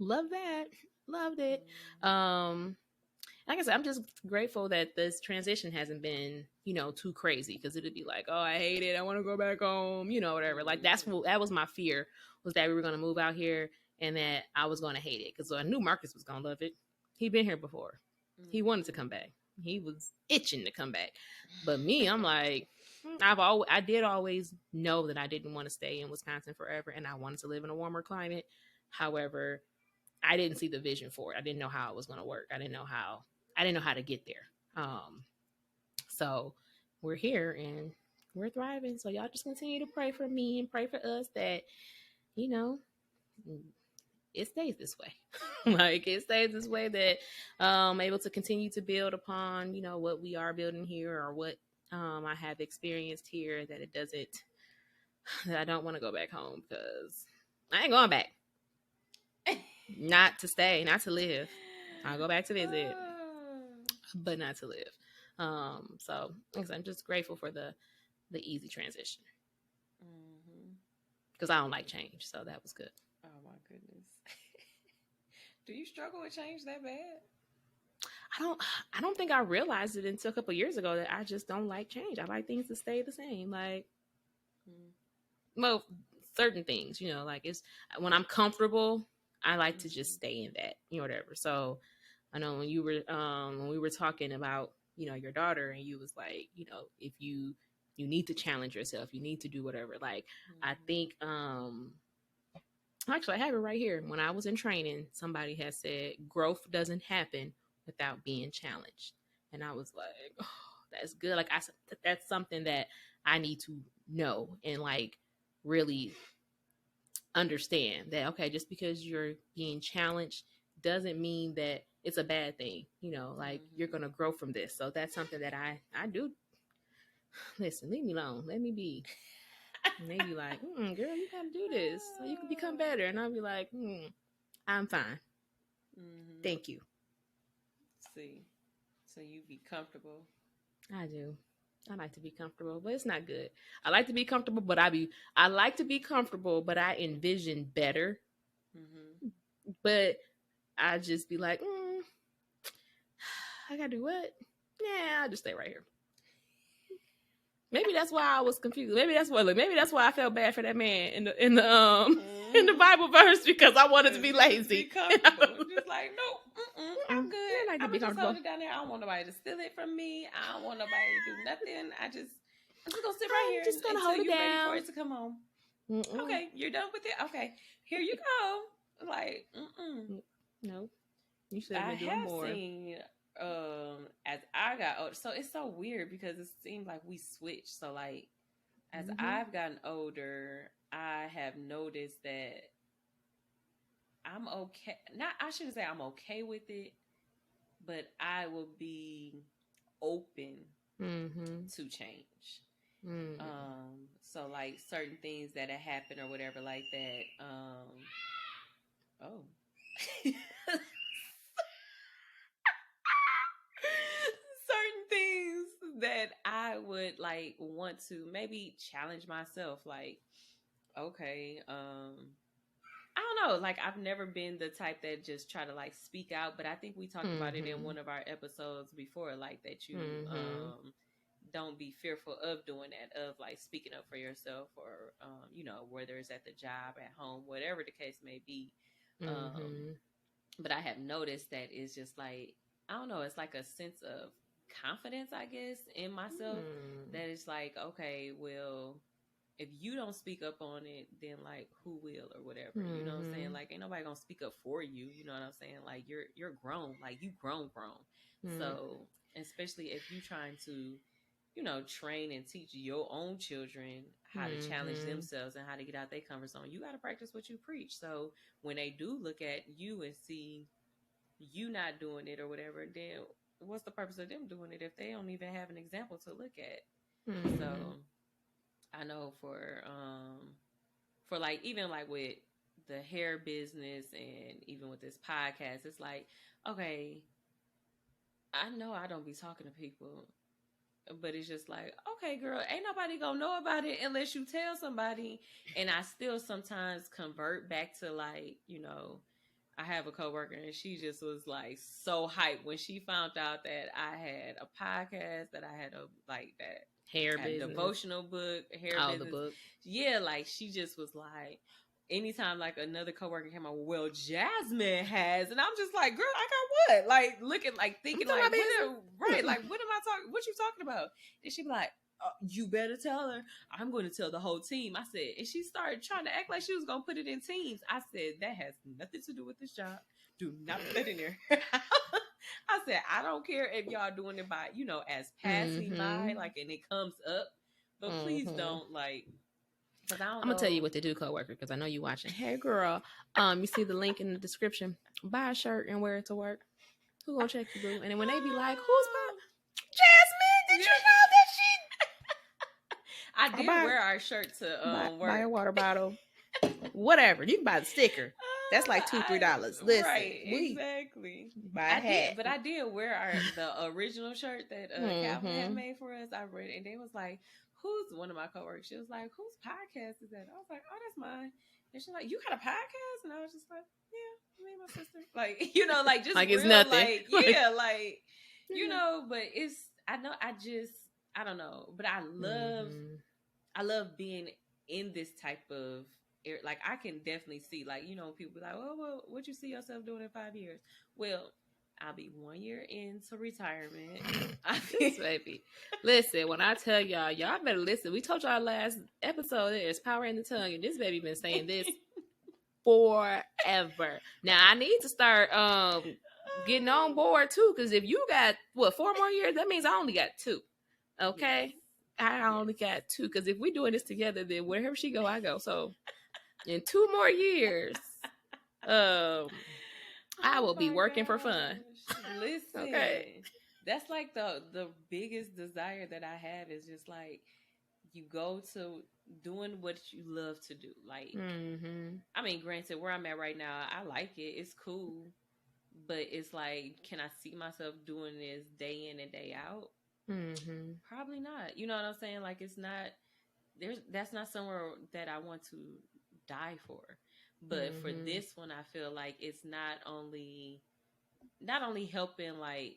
love that, loved it. Like I said, I'm just grateful that this transition hasn't been, too crazy, because it'd be like, oh, I hate it, I want to go back home, whatever. Like that was my fear, was that we were going to move out here and that I was going to hate it, because I knew Marcus was going to love it. He'd been here before. He wanted to come back. He was itching to come back. But me, I'm like, I did always know that I didn't want to stay in Wisconsin forever, and I wanted to live in a warmer climate. However, I didn't see the vision for it. I didn't know how it was going to work. I didn't know how to get there. So we're here and we're thriving. So y'all just continue to pray for me and pray for us that, it stays this way. Like it stays this way, that I'm able to continue to build upon, what we are building here, or what I have experienced here, that I don't want to go back home, because I ain't going back. Not to stay, not to live. I'll go back to visit, but not to live. So I'm just grateful for the easy transition, because I don't like change. So that was good. Oh my goodness. Do you struggle with change that bad? I don't think I realized it until a couple of years ago, that I just don't like change. I like things to stay the same. Like, well, certain things, like it's when I'm comfortable, I like to just stay in that, whatever. So I know when we were talking about, your daughter, and you was like, if you need to challenge yourself, you need to do whatever. Like, I think, actually, I have it right here. When I was in training, somebody had said, growth doesn't happen without being challenged. And I was like, oh, that's good. Like, that's something that I need to know and, like, really understand that, okay, just because you're being challenged doesn't mean that it's a bad thing. Like, you're going to grow from this. So that's something that I do. Listen, leave me alone. Let me be. And they be like, girl, you gotta do this so you can become better. And I'll be like, I'm fine. Thank you. See, so you be comfortable. I do. I like to be comfortable, but it's not good. I like to be comfortable, but I like to be comfortable, but I envision better. But I just be like, I gotta do what? Yeah, I'll just stay right here. Maybe that's why I was confused. Maybe that's why I felt bad for that man in the Bible verse, because I wanted to be lazy. Be comfortable. Just like, no, I'm good. I like to I'm be just comfortable. hold it down there. I don't want nobody to steal it from me. I don't want nobody to do nothing. I'm just gonna sit right here. Just gonna until hold it you're down. ready for it to come home. Okay, you're done with it. Okay, here you go. Like, no, you should have been doing more. I have seen. As I got older, so it's so weird, because it seems like we switched. So like, as I've gotten older, I have noticed that I'm okay. I shouldn't say I'm okay with it, but I will be open to change. So like certain things that have happened or whatever like that. Certain things that I would like want to maybe challenge myself. Like, okay, I I don't know. Like, I've never been the type that just try to like speak out, but I think we talked about it in one of our episodes before, like that you don't be fearful of doing that, of like speaking up for yourself, or whether it's at the job, at home, whatever the case may be. But I have noticed that it's just like, I don't know, it's like a sense of confidence, I guess, in myself, that it's like, okay, well, if you don't speak up on it, then like who will, or whatever. You know what I'm saying? Like, ain't nobody gonna speak up for you. You know what I'm saying? Like, you're grown. Like, you grown. So especially if you trying to, train and teach your own children how to challenge themselves and how to get out their comfort zone, you got to practice what you preach. So when they do look at you and see you not doing it or whatever, then what's the purpose of them doing it if they don't even have an example to look at? So I know for like, even like with the hair business and even with this podcast, it's like, okay, I know I don't be talking to people, but it's just like, okay, girl, ain't nobody gonna know about it unless you tell somebody. And I still sometimes convert back to like, I have a coworker and she just was like so hyped when she found out that I had a podcast, that I had a like that hair business, devotional book, hair business. The book. Yeah, like she just was like, anytime like another coworker came on, well, Jasmine has, and I'm just like, girl, I got what? Like looking, like thinking, like, what right? Like, what am I talking? What you talking about? And she be like, you better tell her. I'm going to tell the whole team. I said, and she started trying to act like she was going to put it in teams. I said, that has nothing to do with this job. Do not put that in there. I said, I don't care if y'all doing it by, as passing by, like, and it comes up, but please don't like. I'm gonna tell you what to do, coworker, because I know you watching. Hey, girl, you see the link in the description. Buy a shirt and wear it to work. Who gonna check you, boo? And then when they be like, "Who's Jasmine? Did you know that she?" I did wear our shirt to work. Buy a water bottle, whatever. You can buy the sticker. That's like $2-3. Listen, right? Exactly. Buy a hat. But I did wear the original shirt that Calvin had made for us. I read it, and they was like, who's one of my coworkers? She was like, whose podcast is that? I was like, oh, that's mine. And she's like, you got a podcast? And I was just like, yeah, me and my sister. Like, like just like real, it's nothing. Like, yeah, like, but it's, I don't know. But I love being in this type of, like, I can definitely see, like, people be like, well, what you see yourself doing in 5 years? Well, I'll be 1 year into retirement. Baby. Listen, when I tell y'all better listen. We told y'all last episode there's power in the tongue, and this baby been saying this forever. Now I need to start getting on board too, because if you got 4 more years, that means I only got 2. Okay, yes. I only got 2, because if we doing this together, then wherever she go, I go. So in 2 more years, I will be working for fun. Listen, okay. That's like the biggest desire that I have is just like, you go to doing what you love to do. Like, I mean, granted, where I'm at right now, I like it. It's cool. But it's like, can I see myself doing this day in and day out? Probably not. You know what I'm saying? Like, it's not, that's not somewhere that I want to die for. But for this one, I feel like it's not only helping like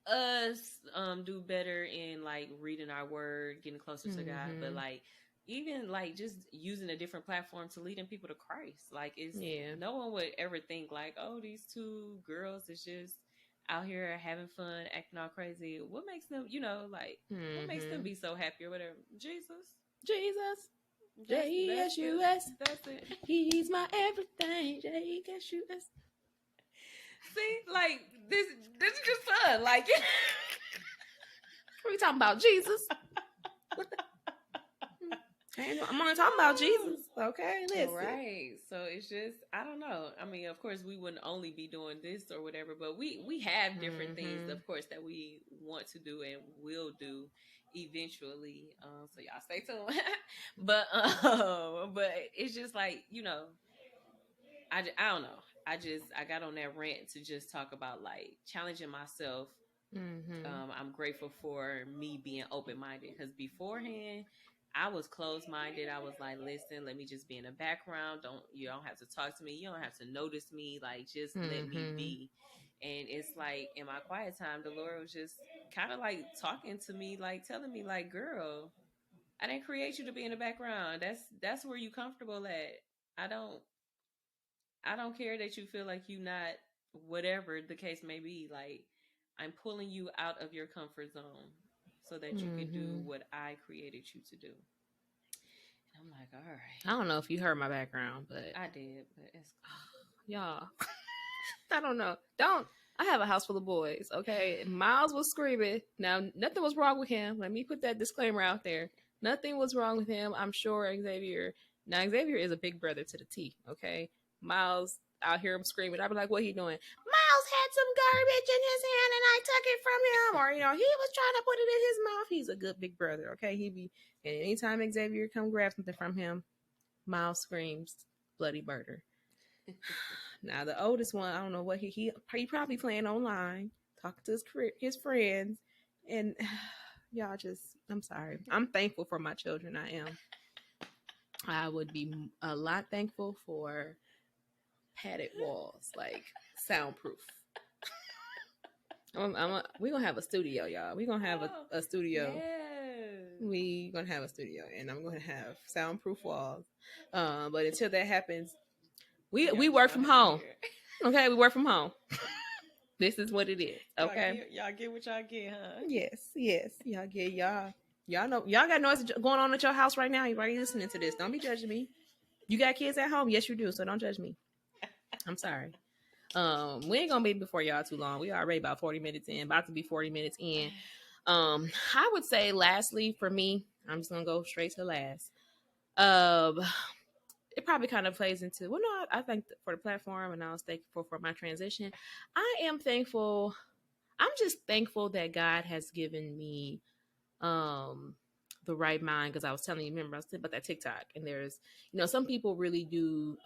us do better in like reading our word, getting closer to God, but like even like just using a different platform to leading people to Christ. Like, it's no one would ever think like, oh, these 2 girls is just out here having fun, acting all crazy. What makes them, what makes them be so happy or whatever? Jesus. J-E-S-U-S. That's it. He's my everything. J-E-S-U-S. See, like, this is just fun. Like, what are we talking about? Jesus. I'm only talking about Jesus. Okay, listen. Right. So it's just, I don't know. I mean, of course, we wouldn't only be doing this or whatever, but we have different things, of course, that we want to do and will do eventually. So y'all stay tuned. but it's just like, I don't know. I got on that rant to just talk about like challenging myself. I'm grateful for me being open-minded, because beforehand, I was closed minded. I was like, listen, let me just be in the background. You don't have to talk to me. You don't have to notice me. Like, just let me be. And it's like in my quiet time, the Lord was just kind of like talking to me, like telling me, like, girl, I didn't create you to be in the background. That's where you comfortable at. I don't I don't care that you feel like you not whatever the case may be. Like, I'm pulling you out of your comfort zone so that you can do what I created you to do. And I'm like, all right. I don't know if you heard my background, but I did, but it's y'all. I don't know. I have a house full of boys, okay? Miles was screaming. Now, nothing was wrong with him. Let me put that disclaimer out there. Nothing was wrong with him. I'm sure Xavier. Now, Xavier is a big brother to the T, okay? Miles, I'll hear him screaming. I'll be like, what he doing? Miles had some garbage in his hand and I took it from him. Or, he was trying to put it in his mouth. He's a good big brother, okay? And anytime Xavier come grab something from him, Miles screams, bloody murder. Now the oldest one, I don't know what he probably playing online, talking to his friends, and y'all just, I'm sorry. I'm thankful for my children. I am. I would be a lot thankful for padded walls, like soundproof. We're gonna have a studio, y'all. We're gonna have a studio. Yes. We're gonna have a studio, and I'm gonna have soundproof walls. But until that happens, we work from home. Okay, we work from home. This is what it is. Okay, y'all get what y'all get, huh? Yes, y'all get y'all know y'all got noise going on at your house right now. You're already listening to this. Don't be judging me. You got kids at home? Yes, you do. So don't judge me. I'm sorry. We ain't gonna be before y'all too long. We already about 40 minutes in. About to be 40 minutes in. I would say, lastly, for me, I'm just gonna go straight to last. It probably kind of plays into, well, no, I think for the platform, and I was thankful for my transition. I am thankful. I'm just thankful that God has given me the right mind, because I was telling you, remember, I was talking about that TikTok, and there's, some people really do,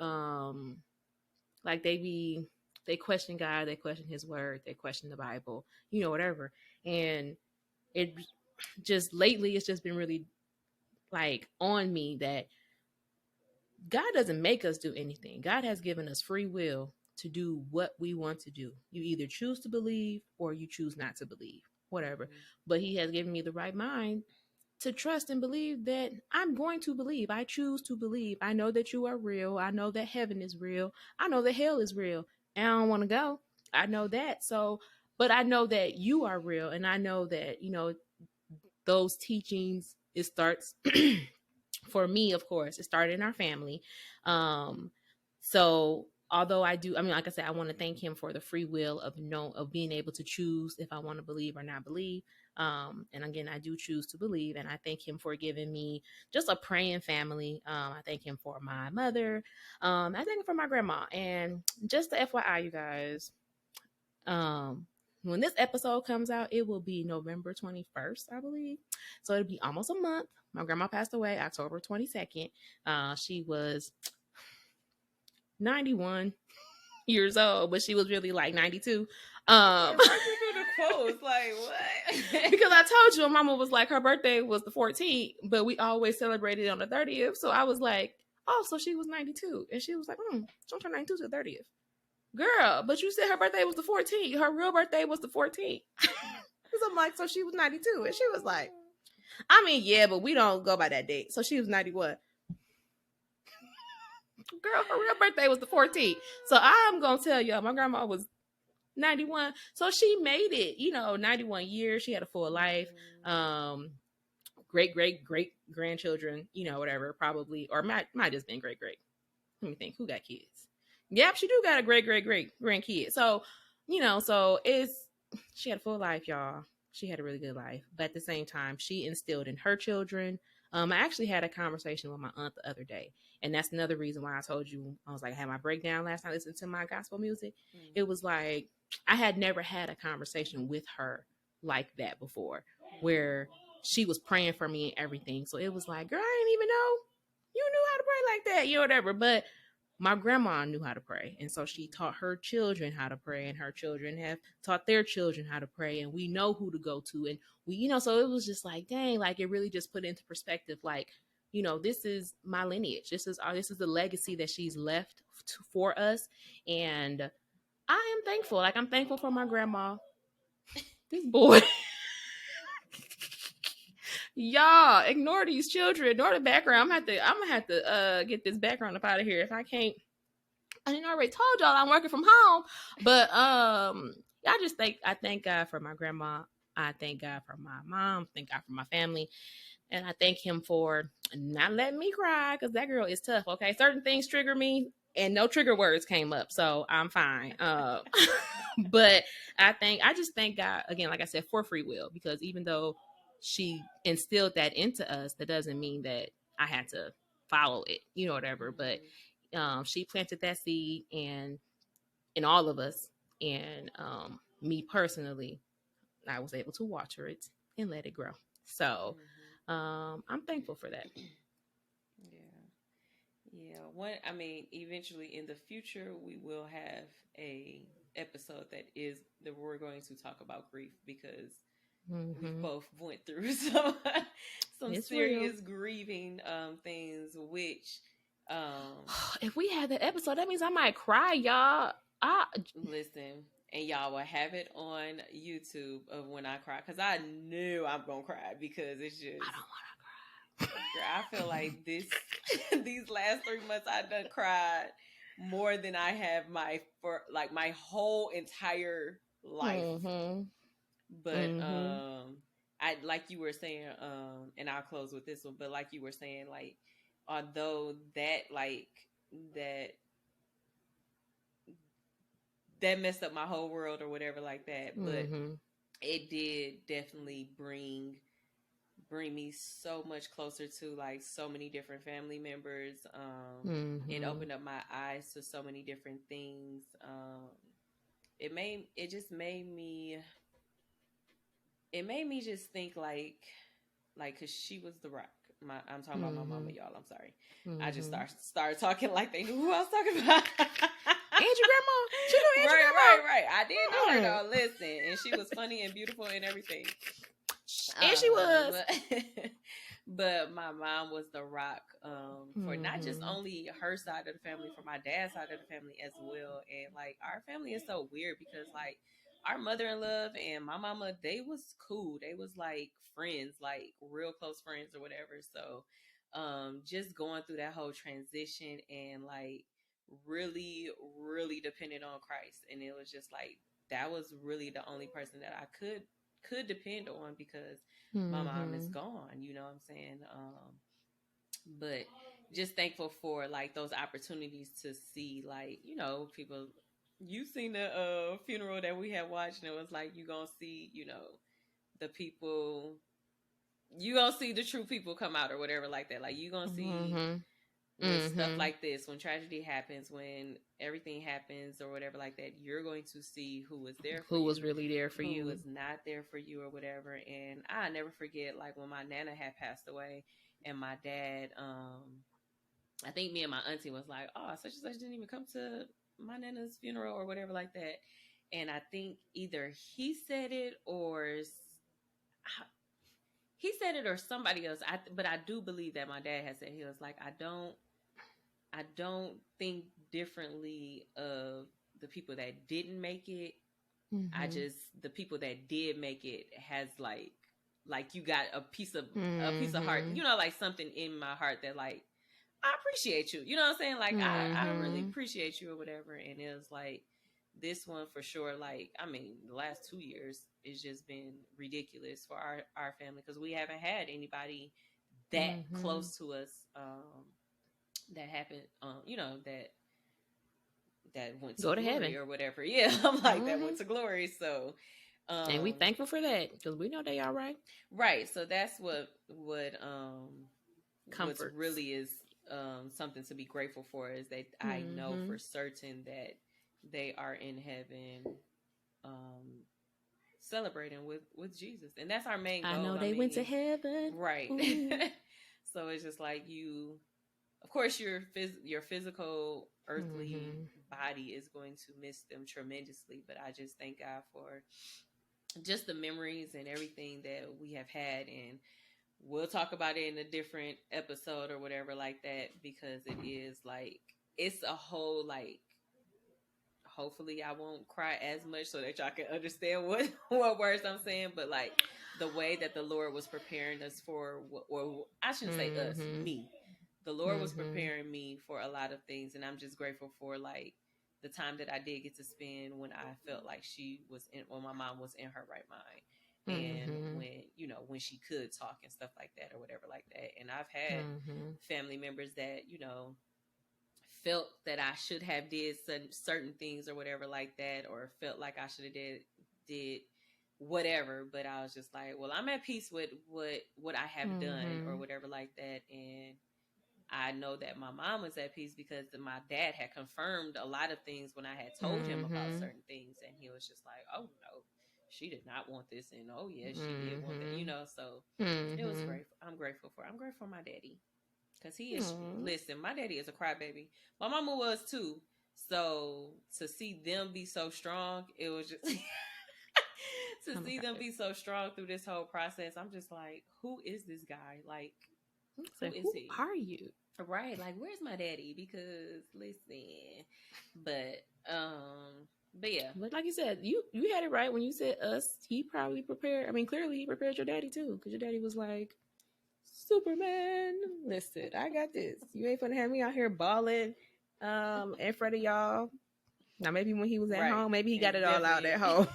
like they question God, they question his word, they question the Bible, whatever. And it just lately, it's just been really like on me that God doesn't make us do anything. God has given us free will to do what we want to do. You either choose to believe or you choose not to believe, whatever. Mm-hmm. But he has given me the right mind to trust and believe that I'm going to believe. I choose to believe. I know that you are real. I know that heaven is real. I know that hell is real. And I don't want to go. I know that. So, but I know that you are real. And I know that, those teachings, it starts for me, of course, it started in our family. So although like I said, I want to thank him for the free will of being able to choose if I want to believe or not believe. And again, I do choose to believe, and I thank him for giving me just a praying family. I thank him for my mother. I thank him for my grandma. And just the FYI, you guys, when this episode comes out, it will be November 21st, I believe. So it'll be almost a month. My grandma passed away October 22nd. She was 91 years old, but she was really like 92. The quotes, like what? Because I told you, Mama was like, her birthday was the 14th, but we always celebrated on the 30th. So I was like, oh, so she was 92. And she was like, she'll turn 92 to the 30th. Girl, but you said her birthday was the 14th. Her real birthday was the 14th. Because I'm like, so she was 92. And she was like, I mean, yeah, but we don't go by that date. So she was 91. Girl, her real birthday was the 14th. So I'm going to tell y'all, my grandma was 91. So she made it, 91 years. She had a full life. Great grandchildren, whatever, probably, or might just been great. Let me think, who got kids? Yep, she do got a great grandkid. So, she had a full life, y'all. She had a really good life. But at the same time, she instilled in her children. I actually had a conversation with my aunt the other day. And that's another reason why I told you, I was like, I had my breakdown last night, listening to my gospel music. Mm-hmm. It was like, I had never had a conversation with her like that before, where she was praying for me and everything. So it was like, girl, I didn't even know you knew how to pray like that, whatever. But my grandma knew how to pray, and so she taught her children how to pray, and her children have taught their children how to pray, and we know who to go to, and we, so it was just like, dang, like it really just put into perspective, like, this is my lineage, this is the legacy that she's left for us, and I am thankful. Like, I'm thankful for my grandma. This boy. Y'all, ignore these children, ignore the background. I'm gonna have to get this background up out of here if I can't. I didn't already told y'all I'm working from home, but I thank God for my grandma. I thank God for my mom. Thank God for my family, and I thank Him for not letting me cry, because that girl is tough. Okay, certain things trigger me, and no trigger words came up, so I'm fine. But I just thank God again, like I said, for free will, because even though she instilled that into us, that doesn't mean that I had to follow it, whatever. But she planted that seed in all of us, and me personally, I was able to water it and let it grow. So I'm thankful for that. Eventually in the future we will have a episode that we're going to talk about grief, because we've both went through some It's serious real. grieving things, which if we had that episode, that means I might cry, y'all. Listen, and y'all will have it on YouTube of when I cry, because I knew I'm gonna cry, because it's just, I don't want to cry. Girl, I feel like these last 3 months I done cried more than I have my whole entire life. But I, like you were saying, and I'll close with this one, but like you were saying, like, although that messed up my whole world or whatever like that, but it did definitely bring me so much closer to like so many different family members. It opened up my eyes to so many different things. It made me just think like, cause she was the rock. I'm talking about my mama, y'all. I'm sorry. I just started talking like they knew who I was talking about. Aunt grandma. She knew Aunt grandma. Right. I did know her though. Listen, and she was funny and beautiful and everything. And she was. But my mom was the rock for not just only her side of the family, for my dad's side of the family as well. And like, our family is so weird, because like, our mother-in-law and my mama, they was cool. They was like friends, like real close friends or whatever. So just going through that whole transition and like really, really dependent on Christ. And it was just like, that was really the only person that I could depend on, because my mom is gone, you know what I'm saying? But just thankful for like those opportunities to see, like, people. You seen the funeral that we had watched, and it was like, you gonna see, the people, you gonna see the true people come out or whatever like that. Like, you gonna see when stuff like this, when tragedy happens, when everything happens or whatever like that, you're going to see who was there for you, who was really there for you, who was not there for you or whatever. And I never forget, like, when my nana had passed away, and my dad, I think me and my auntie was like, oh, such and such didn't even come to my nana's funeral or whatever like that. And I think either he said it or somebody else. But I do believe that my dad had said, he was like, I don't think differently of the people that didn't make it. I just, the people that did make it has like you got a piece of heart, like something in my heart that like, I appreciate you. You know what I'm saying? Like, I really appreciate you or whatever. And it was like, this one for sure. Like, I mean, the last 2 years, it's just been ridiculous for our family, because we haven't had anybody that close to us that happened, that went to glory heaven or whatever. Yeah, I'm like, that went to glory. So, and we thankful for that, because we know they all right. Right. So that's what really is something to be grateful for, is that I know for certain that they are in heaven celebrating with Jesus. And that's our main goal. I know they went to heaven. Right. So it's just like, you of course, your physical earthly Mm-hmm. body is going to miss them tremendously. But I just thank God for just the memories and everything that we have had, and we'll talk about it in a different episode or whatever like that, because it is like it's a whole like, hopefully I won't cry as much so that y'all can understand what words I'm saying, but like the way that the Lord was preparing us for, or I shouldn't say us, Mm-hmm. me. The Lord was Mm-hmm. preparing me for a lot of things, and I'm just grateful for like the time that I did get to spend when I felt like when my mom was in her right mind. And Mm-hmm. when, when she could talk and stuff like that or whatever like that. And I've had Mm-hmm. family members that, felt that I should have did certain things or whatever like that, or felt like I should have did whatever, but I was just like, well, I'm at peace with what I have done or Mm-hmm. whatever like that. And I know that my mom was at peace because my dad had confirmed a lot of things when I had told him about Mm-hmm. certain things, and he was just like, oh no, she did not want this, and oh yes, she did want that, Mm-hmm. so it was Mm-hmm. grateful. I'm grateful for my daddy. Cause he is, Aww. listen, my daddy is a crybaby. My mama was too. So to see them be so strong, it was just to Oh my see them God. be so strong through this whole process. I'm just like, who is this guy? Like, So who is who he? are you? Right? Like, where's my daddy? Because listen, but but yeah, But like you said, you had it right when you said us. He probably prepared. I mean, clearly he prepared your daddy too, because your daddy was like, Superman, listen, I got this. You ain't gonna have me out here balling in front of y'all. Now maybe when he was at right. home, maybe he got It's it all out definitely. at home.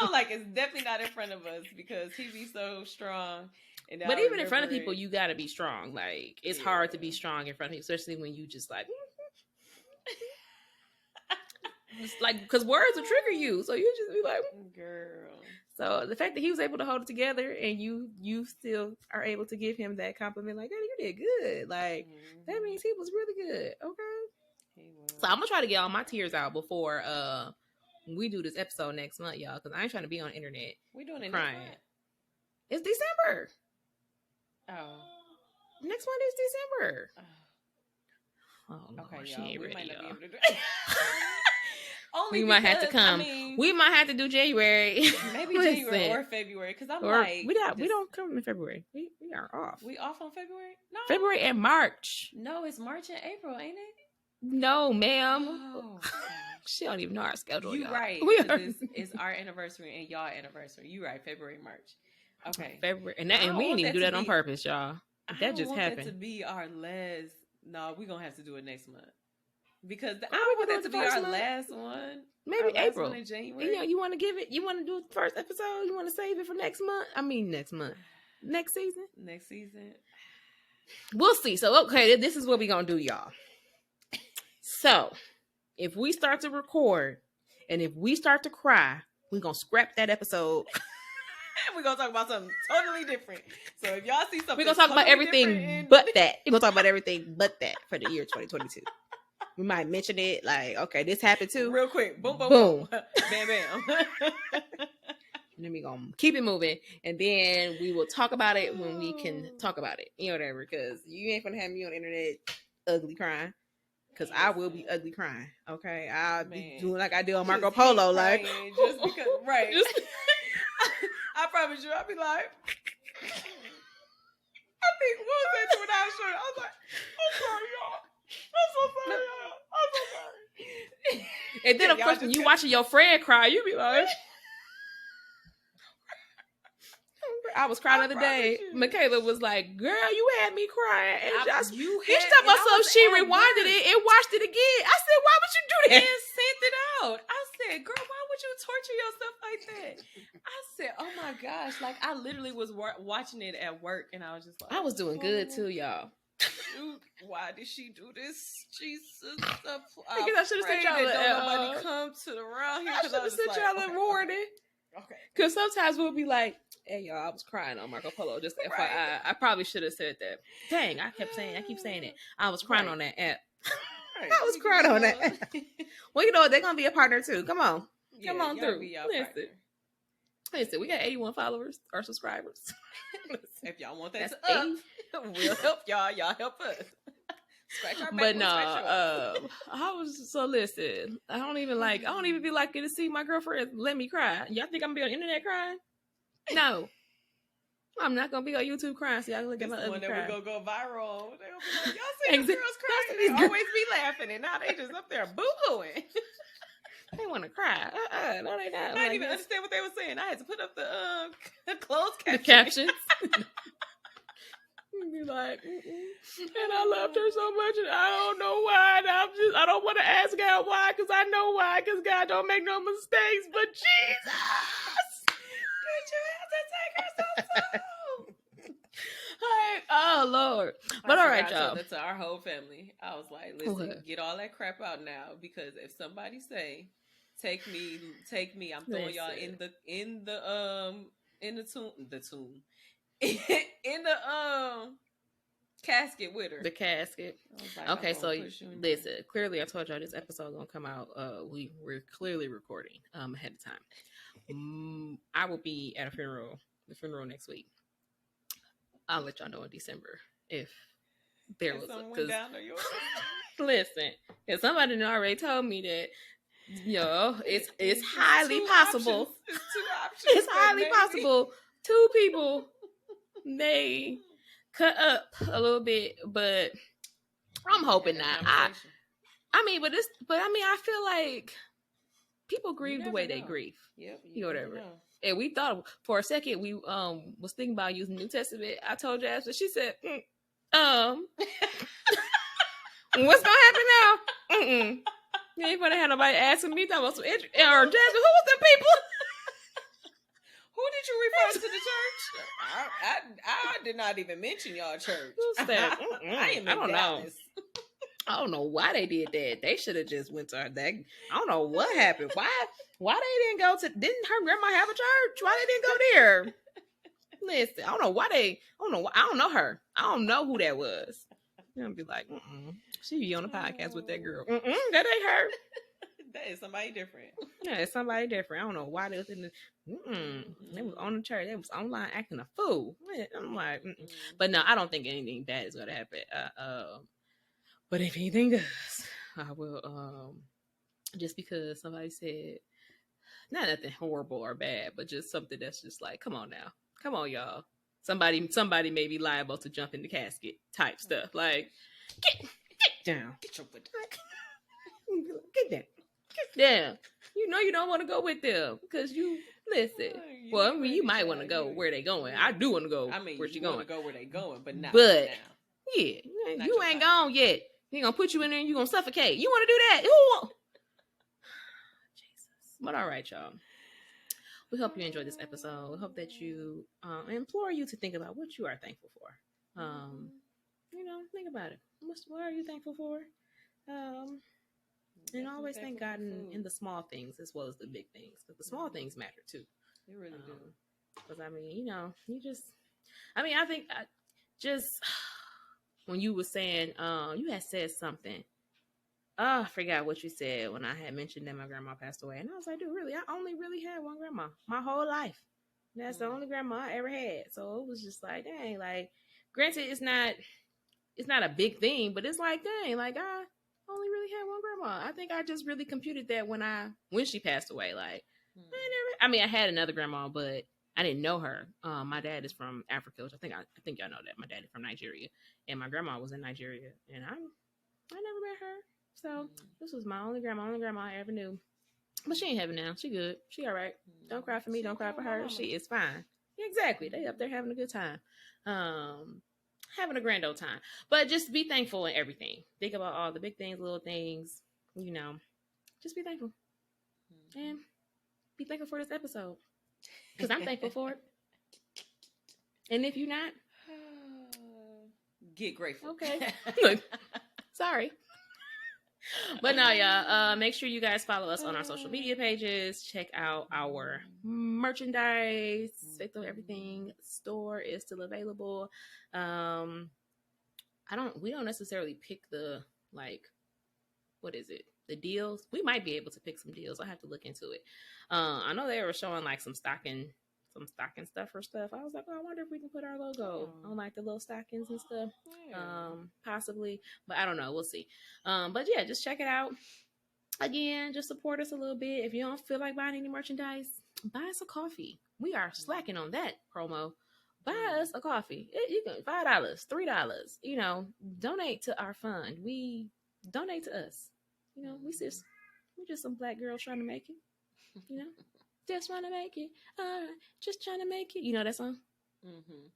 I'm like, it's definitely not in front of us because he be so strong. And But I even in front of remember people, it. you gotta be strong. Like it's hard to be Yeah. strong in front of people, especially when you just like, because words will trigger you. So you just be like, Girl. so the fact that he was able to hold it together and you still are able to give him that compliment, like, Daddy, you did good. Like that means he was really good. Okay. He was. So I'm gonna try to get all my tears out before we do this episode next month, y'all, because I ain't trying to be on the internet We doing it crying. next month? It's December. Oh. Next month is December. Oh no, Okay, she y'all. ain't We ready, might not y'all. be able to do it. Only We might have to come. I mean, we might have to do January. maybe January or February. Because I'm like, we don't come in February. We are off. We off on February? No. February and March. No, it's March and April, ain't it? No, ma'am. Oh, she don't even know our schedule. You y'all. right. We Because are it's our anniversary and y'all anniversary. You right. February, March. Okay. February, and we didn't even do that on purpose, y'all. That just happened. That to be our last. No, we're gonna have to do it next month because I we don't can want do that to it be the our first month. last one. Maybe our last April. one in January. You want to give it? You want to do it the first episode? You want to save it for next month? I mean, next month, next season. Next season. We'll see. So okay, this is what we're gonna do, y'all. So if we start to record and if we start to cry, we're gonna scrap that episode. We're gonna talk about something totally different. So if y'all see something, we're gonna talk about everything but that. We're gonna talk about everything but that for the year 2022. We might mention it like, okay, this happened too. Real quick. Boom, boom, boom. Bam, bam. And then we're gonna keep it moving. And then we will talk about it when we can talk about it. You know, whatever. Because you ain't gonna have me on the internet ugly crying. Because I will be ugly crying. Okay. I'll be doing like I do on Marco Polo. Like, just because, right. I promise you, I'll be like, I think, what was that when I was showing? I was like, I'm sorry, y'all. I'm so sorry, y'all. I'm so sorry. And then, of course, when you watching your friend cry, you be like, I was crying the other day. Michaela was like, girl, you had me crying. And she talking about something. She rewinded it and watched it again. I said, why would you do that? And sent it out. I said, girl, why would you torture yourself like that? I said, oh my gosh. Like, I literally was watching it at work and I was just like, I was doing good too, y'all. Shoot, why did she do this? Jesus. I guess I should have sent y'all nobody come to the round here. I should have sent y'all a warning. Okay. Because sometimes we'll be like, hey, y'all, I was crying on Marco Polo. Just FYI. Right. I probably should have said that. Dang, I keep saying it. I was crying on that app. Right. I was crying on that app. Well, you know what? They're going to be a partner too. Come on. Come on through. Listen, we got 81 followers or subscribers. If y'all want that to up, we'll help y'all. Y'all help us. Scratch our back. But no, I was so listen. I don't even be liking to see my girlfriend let me cry. Y'all think I'm gonna be on the internet crying? No. I'm not gonna be on YouTube crying. So y'all look at my ugly cry. This one that we gonna go viral. They gonna be like, y'all see these girls crying? They always be laughing, and now they just up there boo-hooing. They want to cry. No, they not. I didn't even understand what they were saying. I had to put up the closed captions. The captions. Be like, and I loved her so much, and I don't know why. And I don't want to ask God why, because I know why. Because God don't make no mistakes. But Jesus, did you have to take her so slow? Like, oh Lord. But all right, y'all. To our whole family, I was like, listen, get all that crap out now, because if somebody say, take me, I'm throwing y'all in the tomb. In the casket with her. The casket. Like, okay, so listen. Clearly, I told y'all this episode gonna come out. We're clearly recording ahead of time. I will be at the funeral next week. I'll let y'all know in December if there was listen, if somebody already told me that. It's highly possible. It's 2 options. It's highly possible 2 people may cut up a little bit, but I'm hoping not. I mean, I feel like people grieve the way they grieve. Yep. Whatever. And we thought for a second we was thinking about using New Testament. I told Jasmine, she said, what's gonna happen now? You ain't gonna have nobody asking me about some or Jasmine, who was them people? Who did you refer to the church? I did not even mention y'all church. I don't know. I don't know why they did that. They should have just went to her. I don't know what happened. Why they didn't go to? Didn't her grandma have a church? Why they didn't go there? Listen, I don't know why they. I don't know her. I don't know who that was. I'll be like, she be on the podcast with that girl. That ain't her. That is somebody different. Yeah, it's somebody different. I don't know why they was in the. They was on the church. They was online acting a fool. I'm like, but no, I don't think anything bad is gonna happen. But if anything does, I will. Just because somebody said, not nothing horrible or bad, but just something that's just like, come on now, come on y'all. Somebody may be liable to jump in the casket type stuff. Like, get down, get your foot down, get down. Yeah, you know you don't want to go with them because you listen. Well, I mean, you might want to go where they going. I do want to go. Where she going? Go where they going, but not. But now. Yeah, not you ain't gone yet. He gonna put you in there and you gonna suffocate. You want to do that? Ooh. Jesus. But all right, y'all. We hope you enjoyed this episode. We hope that you implore you to think about what you are thankful for. Think about it. What are you thankful for? And always thank God in the small things as well as the big things, because the small things matter too. They really do. Because I think when you were saying, you had said something. I forgot what you said when I had mentioned that my grandma passed away. And I was like, dude, really? I only really had one grandma my whole life. That's the only grandma I ever had. So it was just like, dang, like, granted, it's not a big thing, but it's like, dang, like, I only really had one grandma. I think I just really computed that when she passed away. Like, I had another grandma, but I didn't know her. My dad is from Africa, which I think y'all know that. My dad is from Nigeria, and my grandma was in Nigeria, and I never met her. So this was my only grandma I ever knew. But she ain't heaven now. She good. She all right. Don't cry for me. Don't cry for her. She is fine. Exactly. They up there having a good time. Having a grand old time. But just be thankful in everything. Think about all the big things, little things. Just be thankful. And be thankful for this episode. Because I'm thankful for it. And if you're not, get grateful. Okay. Look, sorry. But no, y'all, make sure you guys follow us on our social media pages. Check out our merchandise. Faithful Everything store is still available. We don't necessarily pick the, what is it? The deals. We might be able to pick some deals. I have to look into it. I know they were showing some stocking some stocking stuffer stuff. I was like, oh, I wonder if we can put our logo on like the little stockings and stuff. Possibly, but I don't know. We'll see. But yeah, just check it out. Again, just support us a little bit. If you don't feel like buying any merchandise, buy us a coffee. We are slacking on that promo. Buy us a coffee. You can $5, $3. You know, donate to our fund. We donate to us. You know, we're just some black girls trying to make it. You know, just trying to make it. All right, just trying to make it. You know that song? Mm-hmm.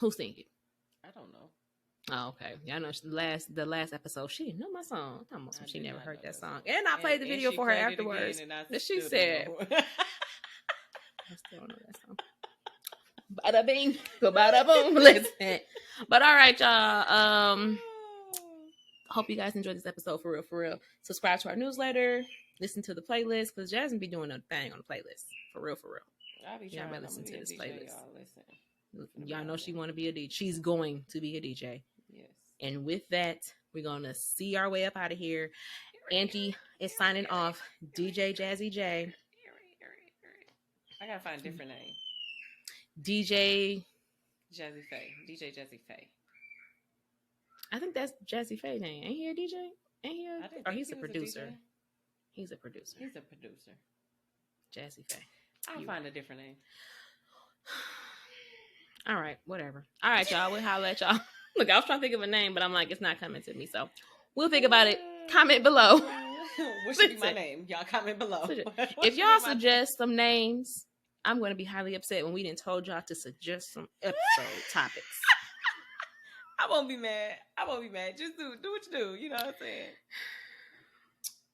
Who sing it? I don't know. Oh, okay. Yeah, I know the last episode, she didn't know my song. She never heard that song. And I played the video for her afterwards. And she said, I still don't know that song. Bada bing, go bada boom. Listen. But all right, y'all. Hope you guys enjoyed this episode for real. Subscribe to our newsletter. Listen to the playlist because Jasmine be doing a thing on the playlist. For real. I'll be trying to listen to this DJ, playlist. Y'all know she want to be a DJ. She's going to be a DJ. Yes. And with that, we're going to see our way up out of here. Auntie is signing off. DJ Jazzy J. I got to find a different name. DJ Jazzy Faye. DJ Jazzy Faye. I think that's Jazzy Faye name. Ain't he a DJ? Ain't he he's a producer. He's a producer. Jazzy Faye. I'll find a different name. All right, whatever. All right, y'all. We'll holler at y'all. Look, I was trying to think of a name, but I'm like, it's not coming to me. So we'll think about it. Comment below. What should be my name? Y'all comment below. If y'all suggest some names, I'm going to be highly upset when we didn't told y'all to suggest some episode topics. I won't be mad. Just do what you do. You know what I'm saying?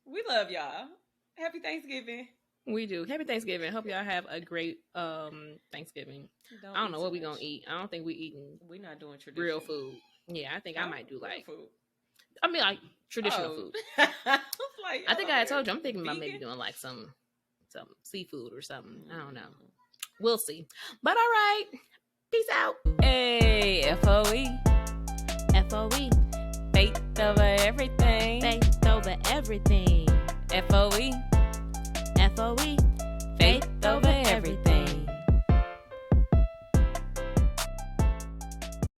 We love y'all. Happy Thanksgiving. We do. Happy Thanksgiving. Hope y'all have a great Thanksgiving. I don't know what we're going to eat. I don't think we're not doing traditional real food. Yeah, I think I might do like food. I mean like traditional food. I think I told you I'm thinking about maybe doing like some seafood or something. I don't know. We'll see. But all right. Peace out. Hey, FOE. FOE. Faith over everything. Faith over everything. FOE. FOE. Faith